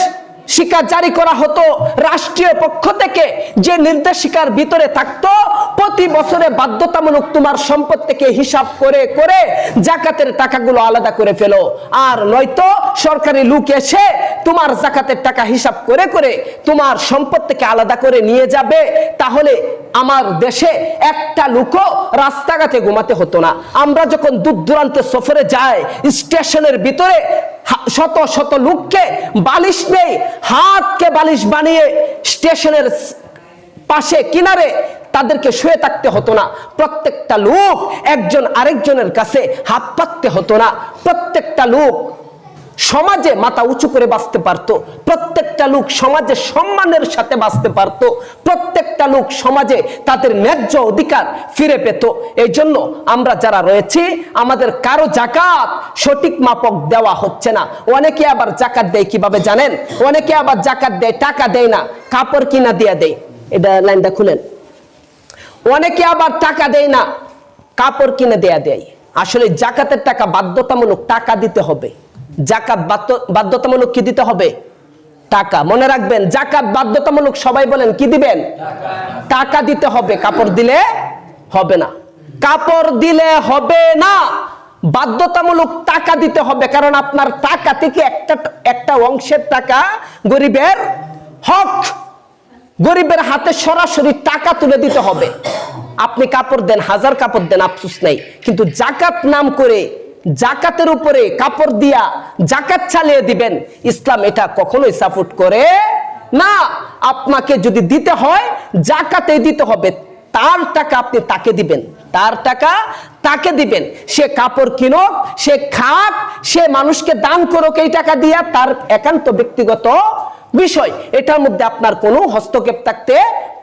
শিকা জারি করা হতো রাষ্ট্রীয় পক্ষ থেকে, যে নির্দেশিকার ভিতরে থাকতো প্রতি বছরে বাধ্যতামূলক তোমার সম্পদ থেকে হিসাব করে করে যাকাতের টাকাগুলো আলাদা করে ফেলো, আর নয়তো সরকারি লোক এসে তোমার যাকাতের টাকা হিসাব করে করে তোমার সম্পদ থেকে আলাদা করে নিয়ে যাবে। তাহলে আমার দেশে একটা লোকও রাস্তাঘাটে ঘুমাতে হতো না। আমরা যখন দূর দূরান্তে সফরে যাই, স্টেশনের ভিতরে শত শত লোককে বালিশ নেই, হাতকে বালিশ বানিয়ে স্টেশনের পাশে কিনারে তাদেরকে শুয়ে থাকতে হতো না। প্রত্যেকটা লোক একজন আরেকজনের কাছে হাত পাততে হতো না। প্রত্যেকটা লোক সমাজে মাথা উঁচু করে বাঁচতে পারত। প্রত্যেকটা লোক সমাজে সম্মানের সাথে বাঁচতে পারত। প্রত্যেকটা লোক সমাজে তাদের ন্যায্য অধিকার ফিরে পেত। এই জন্য আমরা যারা রয়েছি, আমাদের কারো যাকাত সঠিক মাপক দেওয়া হচ্ছে না। অনেকে আবার যাকাত দেয় কিভাবে জানেন? অনেকে আবার যাকাত দেয়, টাকা দেয় না, কাপড় কিনা দিয়ে দেয়। এটা লাইনটা খুলেন। অনেকে আবার টাকা দেয় না, কাপড় কিনে দেয়া দেয়। আসলে যাকাতের টাকা বাধ্যতামূলক, টাকা দিতে হবে। যাকাত বাধ্যতামূলক কি দিতে হবে? টাকা। মনে রাখবেন, যাকাত বাধ্যতামূলক। সবাই বলেন কি দিবেন? টাকা দিতে হবে। কাপড় দিলে হবে না। কাপড় দিলে হবে না, বাধ্যতামূলক টাকা দিতে হবে। কারণ আপনার টাকা থেকে একটা অংশের টাকা গরিবের হক, গরিবের হাতে সরাসরি টাকা তুলে দিতে হবে। আপনি কাপড় দেন, হাজার কাপড় দেন, আফসোস নাই, কিন্তু যাকাত নাম করে যাকাতের উপরে কাপড় দিয়া যাকাত চালিয়ে দিবেন, ইসলাম এটা কখনোই সাপোর্ট করে না। আপনাকে যদি দিতে হয়, যাকাতে দিতে হবে। তার টাকা আপনি তাকে দিবেন, তার টাকা তাকে দিবেন। সে কাপড় কিনুক, সে খাক, সে মানুষকে দান করুক, এই টাকা দিয়া তার একান্ত ব্যক্তিগত বিষয়। এটার মধ্যে আপনার কোনো হস্তক্ষেপ থাকতে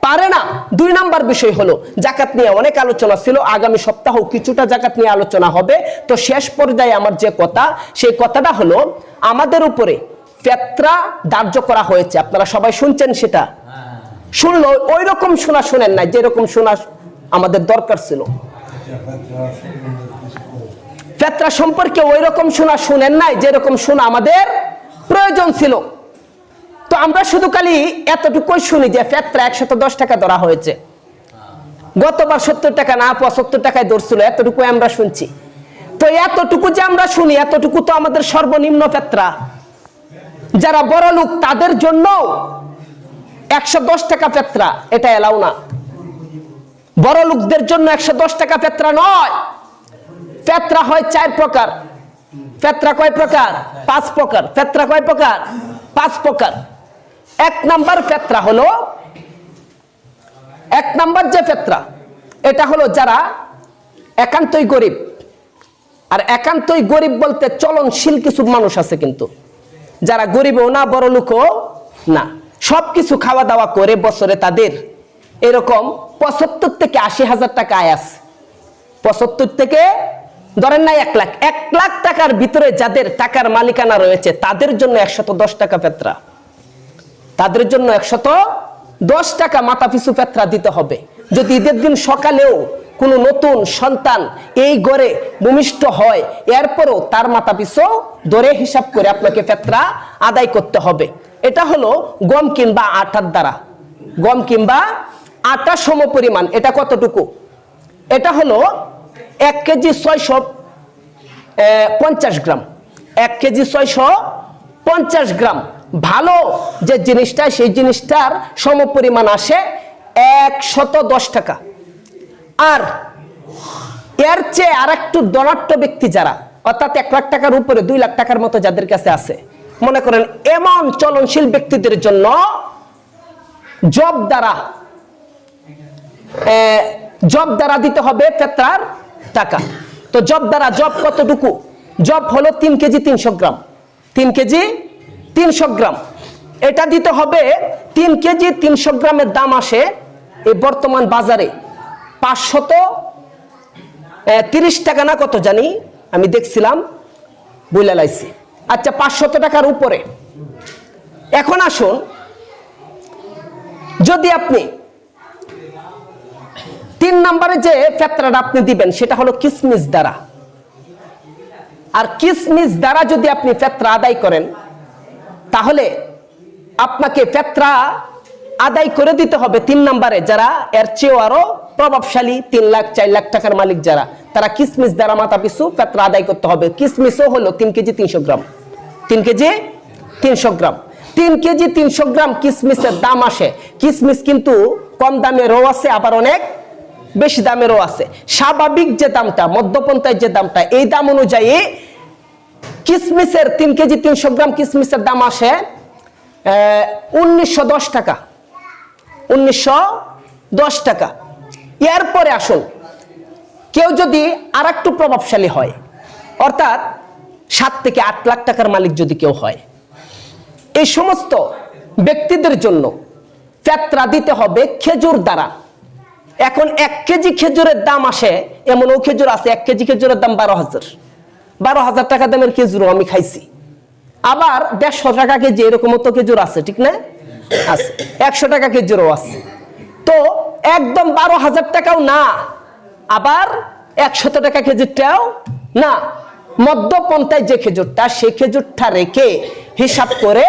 পারে না। 2 নাম্বার বিষয় হলো, যাকাত নিয়ে অনেক আলোচনা ছিল, আগামী সপ্তাহ কিছুটা যাকাত নিয়ে আলোচনা হবে। তো শেষ পর্যায়ে আমার যে কথা, সেই কথাটা হলো, আমাদের উপরে ফিতরা ধার্য করা হয়েছে। আপনারা সবাই শুনছেন, সেটা শুনলো ওই রকম শোনা শুনেন না, যেরকম শোনা আমাদের দরকার ছিল। ফেতরা সম্পর্কে ওই রকম শোনা শুনেন নাই যেরকম শোনা আমাদের প্রয়োজন ছিল। তো আমরা শুধু খালি এতটুকুই শুনি যে ফেতরা 110 টাকা ধরা হয়েছে, গতবার 70 টাকা না 75 টাকায় ধরছিল, এতটুকু আমরা শুনছি। তো এতটুকু যে আমরা শুনি, এতটুকু তো আমাদের সর্বনিম্ন ফেতরা। যারা বড় লোক তাদের জন্য 110 টাকা ফেতরা, এটা এলাও না। বড় লোকদের জন্য 110 টাকা ফেতরা নয়। ফেতরা হয় 4 প্রকার। ফেতরা কয় প্রকার? 5 প্রকার। ফেতরা কয় প্রকার? 5 প্রকার। 1 নাম্বার ফেতরা হলো, 1 নাম্বার যে ফেতরা, এটা হলো যারা একান্তই গরিব। আর একান্তই গরিব বলতে চলনশীল কিছু মানুষ আছে, কিন্তু যারা গরিবও না বড় লোকও না, সবকিছু খাওয়া দাওয়া করে বছরে তাদের এরকম 75 থেকে 80 হাজার টাকা আয় আছে। 75 থেকে ধরেন না 1 লাখ, 1 লাখ টাকার ভিতরে যাদের টাকার মালিকানা রয়েছে তাদের জন্য 110 টাকা ফেতরা। তাদের জন্য 110 টাকা মাথা পিছু ফেতরা দিতে হবে। যদি ঈদের দিন সকালেও কোনো নতুন সন্তান এই ঘরে ভূমিষ্ঠ হয়, এরপরও তার মাথা পিছু ধরে হিসাব করে আপনাকে ফেতরা আদায় করতে হবে। এটা হলো গম কিংবা আটার দ্বারা, গম কিংবা আটা সমপরিমাণ। এটা কতটুকু? এটা হলো 1 কেজি 650 গ্রাম। 1 কেজি 650 গ্রাম। ভালো যে জিনিসটা, সেই জিনিসটার সমপরিমাণ আসে 110 টাকা। আর এর চেয়ে আর একটু ধনাঢ্য ব্যক্তি যারা, অর্থাৎ 1 লাখ টাকার উপরে 2 লাখ টাকার মতো যাদের কাছে আছে, মনে করেন এমন চলনশীল ব্যক্তিদের জন্য জব দ্বারা দিতে হবে ফেতরার টাকা। তো জব দ্বারা, জব কতটুকু? জব হলো 3 কেজি 300 গ্রাম। 3 কেজি 300 গ্রাম এটা দিতে হবে। 3 কেজি 300 গ্রামের দাম আসে এই বর্তমান বাজারে 530 টাকা না কত জানি, আমি দেখছিলাম, বুঝলে লাইছি। আচ্ছা, 500 টাকার উপরে। এখন আসুন, যদি আপনি 3 নম্বরে যে ফেতরাটা আপনি দিবেন সেটা হলো কিসমিস দ্বারা। আর কিসমিস দ্বারা যদি আপনি ফেতরা আদায় করেন, তাহলে আপনাকে ফেতরা আদায় করে দিতে হবে 3 নম্বরে যারা এর চেয়েও আরো প্রভাবশালী 3 লাখ 4 লাখ টাকার মালিক যারা, তারা কিসমিস দ্বারা মাথা পিছু ফেতরা আদায় করতে হবে। কিসমিসও হলো 3 কেজি 300 গ্রাম। 3 কেজি 300 গ্রাম। 3 কেজি 300 গ্রাম কিসমিসের দাম আসে। কিসমিস কিন্তু কম দামেরও আছে, আবার অনেক বেশি দামেরও আছে। স্বাভাবিক যে দামটা, মধ্যপন্থায় যে দামটা, এই দাম অনুযায়ী কিসমিসের 3 কেজি 300 গ্রাম কিসমিসের দাম আসে 1910 টাকা। 1910 টাকা। এরপরে আসুন, কেউ যদি আর একটু প্রভাবশালী হয়, অর্থাৎ 7 থেকে 8 লাখ টাকার মালিক যদি কেউ হয়, এই সমস্ত ব্যক্তিদের জন্য ফেতরা দিতে হবে খেজুর দ্বারা। এখন 1 কেজি খেজুরের দাম আসে, এমনও খেজুর আছে 1 কেজি খেজুরের দাম 12,000 টাকা দামের খেজুরও আমি খাইছি। আবার 150 টাকা কেজি এরকমও তো খেজুর আছে, ঠিক না? আছে। 100 টাকা খেজুরও আছে। তো একদম 12,000 টাকাও না, আবার 100 টাকা খেজুরটাও না, মধ্যপন্থায় যে খেজুরটা, সেই খেজুরটা রেখে হিসাব করে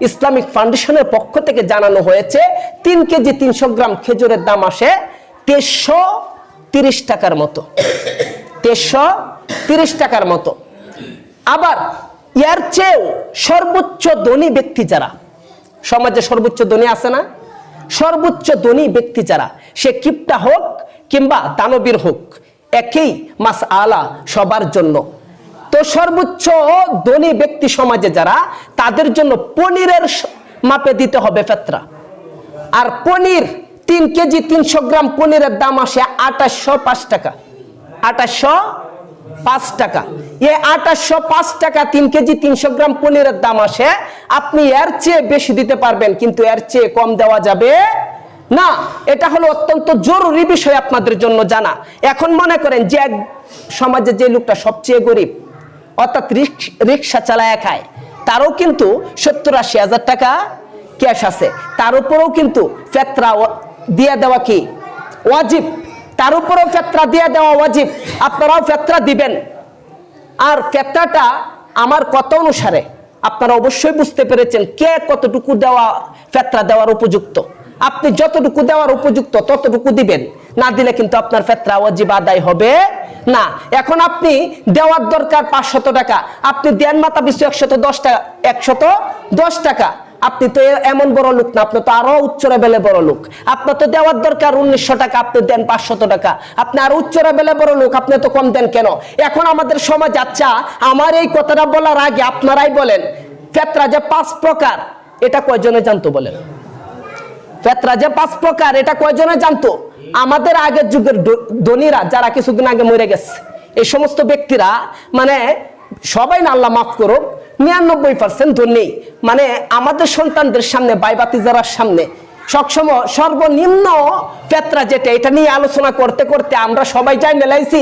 ইসলামিক ফাউন্ডেশনের পক্ষ থেকে জানানো হয়েছে 3 কেজি 300 গ্রাম খেজুরের দাম আসে 2330 টাকার মতো। 2330 টাকার মতো। আবার এর চেয়েও সর্বোচ্চ ধনী ব্যক্তি যারা, সমাজে সর্বোচ্চ ধনী আছে না? সর্বোচ্চ ধনী ব্যক্তি যারা, সে কিপটা হোক কিংবা দানবীর হোক, একই মাসআলা সবার জন্য। তো সর্বোচ্চ ধনী ব্যক্তি সমাজে যারা, তাদের জন্য পনিরের মাপে দিতে হবে ফেতরা। আর পনির 3 কেজি 300 গ্রাম পনিরের দাম আসে 2805 টাকা। 2805 টাকা। এই 2805 টাকা 3 কেজি 300 গ্রাম পনিরের দাম আসে। আপনি এর চেয়ে বেশি দিতে পারবেন, কিন্তু এর চেয়ে কম দেওয়া যাবে না। এটা হলো অত্যন্ত জরুরি বিষয় আপনাদের জন্য জানা। এখন মনে করেন যে সমাজে যে লোকটা সবচেয়ে গরিব, অর্থাৎ রিক্সা চালায় খায়, তারও কিন্তু 70-80 হাজার টাকা ক্যাশ আছে। তার উপরেও কিন্তু ফেতরা দিয়ে দেওয়া কি ওয়াজিব। তার উপরেও ফেতরা দিয়ে দেওয়া ওয়াজিব। আপনারাও ফেতরা দিবেন। আর ফেতরাটা আমার কথা অনুসারে আপনারা অবশ্যই বুঝতে পেরেছেন কে কতটুকু দেওয়া ফেতরা দেওয়ার উপযুক্ত। আপনি যতটুকু দেওয়ার উপযুক্ত ততটুকু দিবেন, না দিলে কিন্তু আপনার ফেতরা ওয়াজিব আদায় হবে না। এখন আপনি দেওয়ার দরকার 500 টাকা, আপনি দেন মাথা পিছু 110 টাকা, 110 টাকা। আপনি তো এমন বড় লোক না, আপনি তো আরো উচ্চ লেভেলে বড় লোক। আপনার তো দেওয়ার দরকার 1900 টাকা, আপনি দেন 500 টাকা। আপনি আরো উচ্চ লেভেলে বড় লোক, আপনি তো কম দেন কেন? এখন আমাদের সমাজ, আচ্ছা আমার এই কথাটা বলার আগে আপনারাই বলেন, ফেতরা যে 5 প্রকার এটা কয়জনে জানতো বলেন? ফেতরা যে 5 প্রকার এটা কয়জনে জানতো? আমাদের আগের যুগের ধনীরা যারা কিছুদিন আগে মরে গেছে, এই সমস্ত ব্যক্তিরা, মানে সবাই না, আল্লাহ মাফ করুক, 99% ধনী, মানে আমাদের সন্তানদের সামনে, বাইবাতি যারা সামনে সবসময় সর্বনিম্ন ফেতরা যেটা, এটা নিয়ে আলোচনা করতে করতে আমরা সবাই জানি লাইছি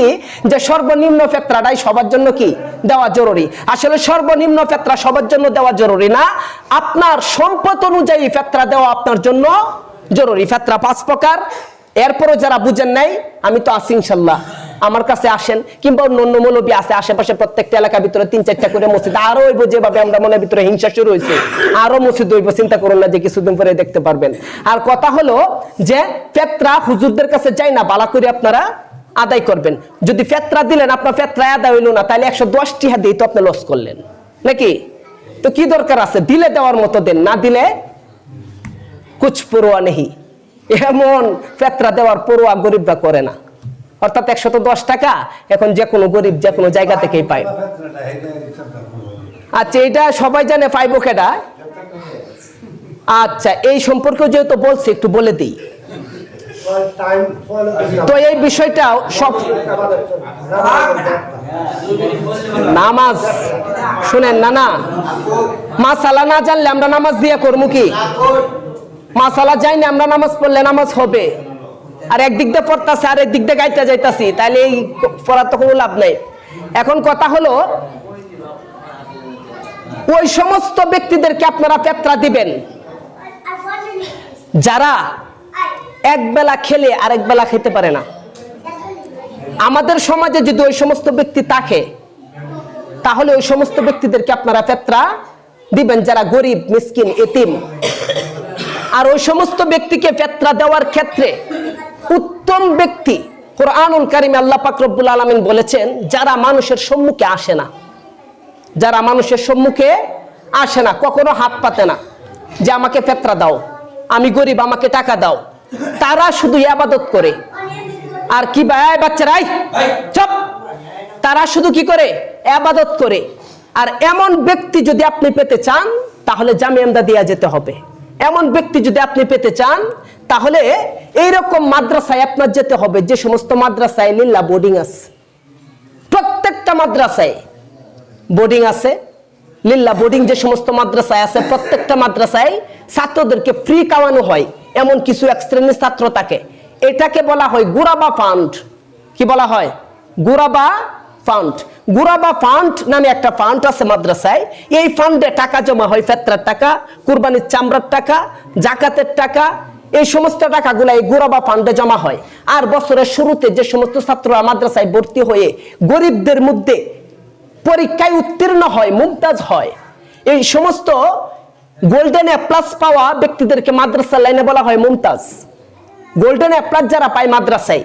যে সর্বনিম্ন ফেতরাটাই সবার জন্য কি দেওয়া জরুরি। আসলে সর্বনিম্ন ফেতরা সবার জন্য দেওয়া জরুরি না, আপনার সম্পদ অনুযায়ী ফেতরা দেওয়া আপনার জন্য জরুরি। ফেতরা 5 প্রকার। এরপরও যারা বুঝেন নাই, আমি তো আছি ইনশাল্লাহ, আমার কাছে আসেন, কিংবা অন্য মৌলবী আছে আশেপাশে প্রত্যেকটা এলাকার ভিতরে 3-4টা করে মসজিদ আরো হইব। যেভাবে আমরা মনের ভিতরে হিংসা শুরু হয়েছে, আরো মসজিদ হইব, চিন্তা করুন না যে কিছুদিন পরে দেখতে পারবেন। আর কথা হলো যে ফেতরা হুজুরদের কাছে যাই না, বালা করে আপনারা আদায় করবেন। যদি ফেতরা দিলেন আপনার ফেতরা আদায় হইল না, তাহলে 110 টাকা দিয়ে তো আপনি লস করলেন নাকি? তো কি দরকার আছে? দিলে দেওয়ার মতো দেন, না দিলে কুছ পরোয়া নেই। এমন ফেতরা দেওয়ার পরোয়া গরিবরা করে না। অর্থাৎ 110 টাকা এখন যে কোনো গরিব যে কোনো জায়গা থেকেই পায়। আচ্ছা, এটা সবাই জানে, পাইবো কেডা? আচ্ছা, এই সম্পর্কে যেহেতু বলছি একটু বলে দিই। তো এই বিষয়টাও সব নামাজ শুনেন না, মাসালা না জানলে আমরা নামাজ দিয়া করবো কি? মাসালা যাই না, আমরা নামাজ পড়লে নামাজ হবে। আর একদিক দিয়ে পড়তাছি আর একদিক দিয়ে গাইতে যাইতাছি, তাহলে এই পড়ার তো কোনো লাভ নাই। এখন কথা হলো, ওই সমস্ত ব্যক্তিদেরকে আপনারা ফেতরা দিবেন যারা এক বেলা খেলে আরেক বেলা খেতে পারে না। আমাদের সমাজে যদি ওই সমস্ত ব্যক্তি থাকে, তাহলে ওই সমস্ত ব্যক্তিদেরকে আপনারা ফেতরা দিবেন যারা গরিব, মিসকিন, এতিম। আর ওই সমস্ত ব্যক্তিকে ফেতরা দেওয়ার ক্ষেত্রে উত্তম ব্যক্তি, কোরআনুল কারীমে আল্লাহ পাক রব্বুল আলামিন বলেছেন, যারা মানুষের সম্মুখে আসে না, যারা মানুষের সম্মুখে আসে না, কখনো হাত পাতে না যে আমাকে ফেতরা দাও, আমি গরিব, আমাকে টাকা দাও। তারা শুধু ইবাদত করে। আর কি ভাই বাচ্চারাই চুপ, তারা শুধু কি করে? ইবাদত করে। আর এমন ব্যক্তি যদি আপনি পেতে চান, তাহলে জামিয়া দিয়া যেতে হবে। এমন ব্যক্তি যদি আপনি পেতে চান, তাহলে এইরকম মাদ্রাসায় আপনার যেতে হবে, যে সমস্ত মাদ্রাসায় লিল্লাহ বোর্ডিং আছে। প্রত্যেকটা মাদ্রাসায় বোর্ডিং আছে, লিল্লাহ বোর্ডিং যে সমস্ত মাদ্রাসায় আছে, প্রত্যেকটা মাদ্রাসায় ছাত্রদেরকে ফ্রি খাওয়ানো হয়। এমন কিছু এক শ্রেণীর ছাত্র থাকে, এটাকে বলা হয় গুরাবা ফান্ড। কি বলা হয়? গুরাবা ফান্ড। গুরাবা ফান্ড নামে একটা ফান্ড আছে মাদ্রাসায়। এই ফান্ডে টাকা জমা হয়, ফেতরার টাকা, কুরবানির চামড়ার টাকা, জাকাতের টাকা, এই সমস্ত টাকাগুলো এই গুরাবা ফান্ডে জমা হয়। আর বছরের শুরুতে যে সমস্ত ছাত্ররা মাদ্রাসায় ভর্তি হয়ে গরিবদের মধ্যে পরীক্ষায় উত্তীর্ণ হয়, মুমতাজ হয়, এই সমস্ত গোল্ডেন এ প্লাস পাওয়া ব্যক্তিদেরকে মাদ্রাসার লাইনে বলা হয় মুমতাজ। গোল্ডেন এ প্লাস যারা পায় মাদ্রাসায়,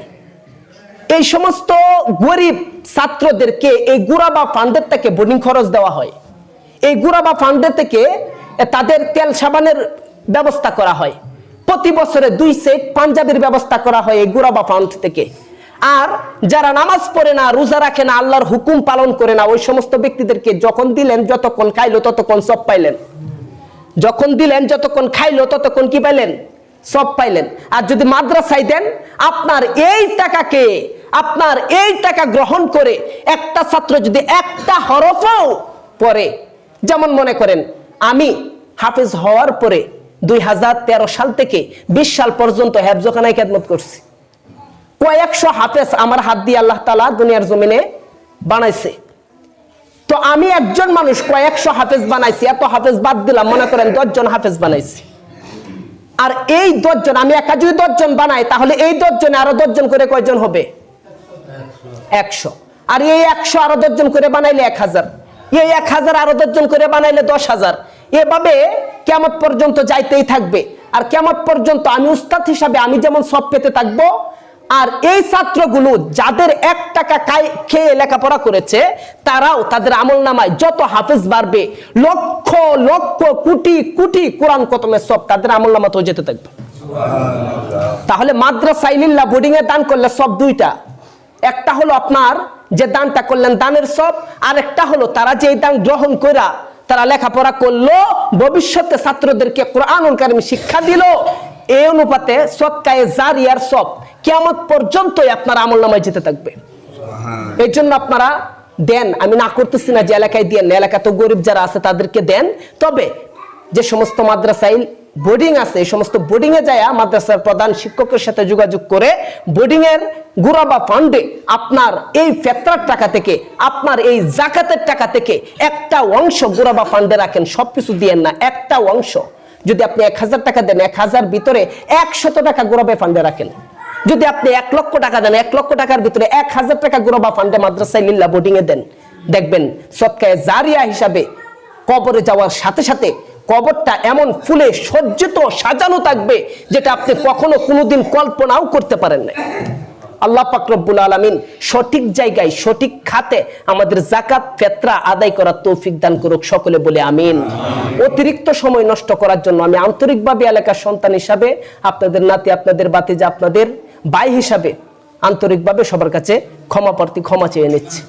এই সমস্ত গরিব ছাত্রদেরকে এই গুরাবা ফান্ডের থেকে বোর্ডিং খরচ দেওয়া হয়। এই গুরাবা ফান্ডের থেকে তাদের তেল সাবানের ব্যবস্থা করা হয়। প্রতি বছরে 2 সেট পাঞ্জাবির ব্যবস্থা করা হয় এই গুরাবা ফান্ড থেকে। আর যারা নামাজ পড়ে না, রোজা রাখে না, আল্লাহর হুকুম পালন করে না, ওই সমস্ত ব্যক্তিদেরকে যখন দিলেন, যতক্ষণ খাইলো ততক্ষণ সব পাইলেন। যখন দিলেন, যতক্ষণ খাইলো ততক্ষণ কি পাইলেন? সব পাইলেন। আর যদি মাদ্রাসায় দেন, আপনার এই টাকাকে, আপনার এই টাকা গ্রহণ করে একটা ছাত্র যদি একটা হরফও পড়ে, যেমন মনে করেন আমি হাফেজ হওয়ার পরে 2013 সাল থেকে 20 সাল পর্যন্ত হেফজখানায় খেদমত করছি। কয়েকশো হাফেজ আমার হাত দিয়ে আল্লাহ তাআলা দুনিয়ার জমিনে বানাইছে। তো আমি একজন মানুষ কয়েকশো হাফেজ বানাইছি, এত হাফেজ বাদ দিলাম, মনে করেন 10 জন হাফেজ বানাইছি। আর এই 10 জন, আমি একা যদি 10 জন বানাই, তাহলে এই 10 জনে আরো 10 জন করে কয়জন হবে? 100। আর এই 100 আরো 10 জন করে বানাইলে 1000, এই 1000 আরো 10 জন করে বানাইলে 10,000, এভাবে কিয়ামত পর্যন্ত যাইতেই থাকবে। আর কিয়ামত পর্যন্ত আমি উস্তাদ হিসাবে আমি যেমন সব পেতে থাকবো, আর এই ছাত্রগুলো যাদের 1 টাকা খেয়ে লেখাপড়া করেছে তারাও তাদের আমলনামায় যত হাফেজ বাড়বে, লক্ষ লক্ষ কোটি কোটি কোরআন খতমের সব তাদের আমলনামাতেও যেতে থাকবে। তাহলে মাদ্রাসা ইলিল্লাহ বোর্ডিং এ দান করলে সব দুইটা, একটা হলো আপনার যে দানটা করলেন দানের সব, আর একটা হলো তারা যে দান গ্রহণ করা তারা লেখাপড়া করলো, ভবিষ্যতে ছাত্রদেরকে কোরআনুল কারীম শিক্ষা দিল, এই অনুপাতে সদকায়ে জারিয়ার সব কিয়ামত পর্যন্তই আপনার আমলনামায় যেতে থাকবে। এই জন্য আপনারা দেন, আমি না করতেছি না যে এলাকায় দেন, এলাকা তো গরিব যারা আছে তাদেরকে দেন। তবে যে সমস্ত মাদ্রাসায় বোর্ডিং আছে এই সমস্ত বোর্ডিং এ যায় মাদ্রাসার প্রধান শিক্ষকের সাথে যোগাযোগ করে বোর্ডিং এর গুরাবা ফান্ডে আপনার এই ফেতরার টাকা থেকে, আপনার এই যাকাতের টাকা থেকে একটা অংশ গুরাবা ফান্ডে রাখেন, সবকিছু দিয়েন না, একটা অংশ। যদি আপনি 1000 টাকা দেন 1000 ভিতরে 100 টাকা গুরাবা ফান্ডে রাখেন। যদি আপনি 1 লক্ষ টাকা দেন 1 লক্ষ টাকার ভিতরে 1000 টাকা গুরাবা ফান্ডে মাদ্রাসায় লিল্লাহ বোর্ডিং এ দেন, দেখবেন সদকায়ে জারিয়া হিসাবে কবরে যাওয়ার সাথে সাথে কবরটা এমন ফুলে সজ্জিত সাজানো থাকবে যেটা আপনি কখনো কোনোদিন কল্পনাও করতে পারেন না। আল্লাহ পাক রব্বুল আলামিন সঠিক জায়গায় সঠিক খাতে আমাদের যাকাত ফিতরা আদায় করার তৌফিক দান করুক, সকলে বলে আমিন। অতিরিক্ত সময় নষ্ট করার জন্য আমি আন্তরিকভাবে এলাকার সন্তান হিসাবে, আপনাদের নাতি, আপনাদের বাতিজা, আপনাদের ভাই হিসাবে আন্তরিকভাবে সবার কাছে ক্ষমা চেয়ে নিচ্ছি।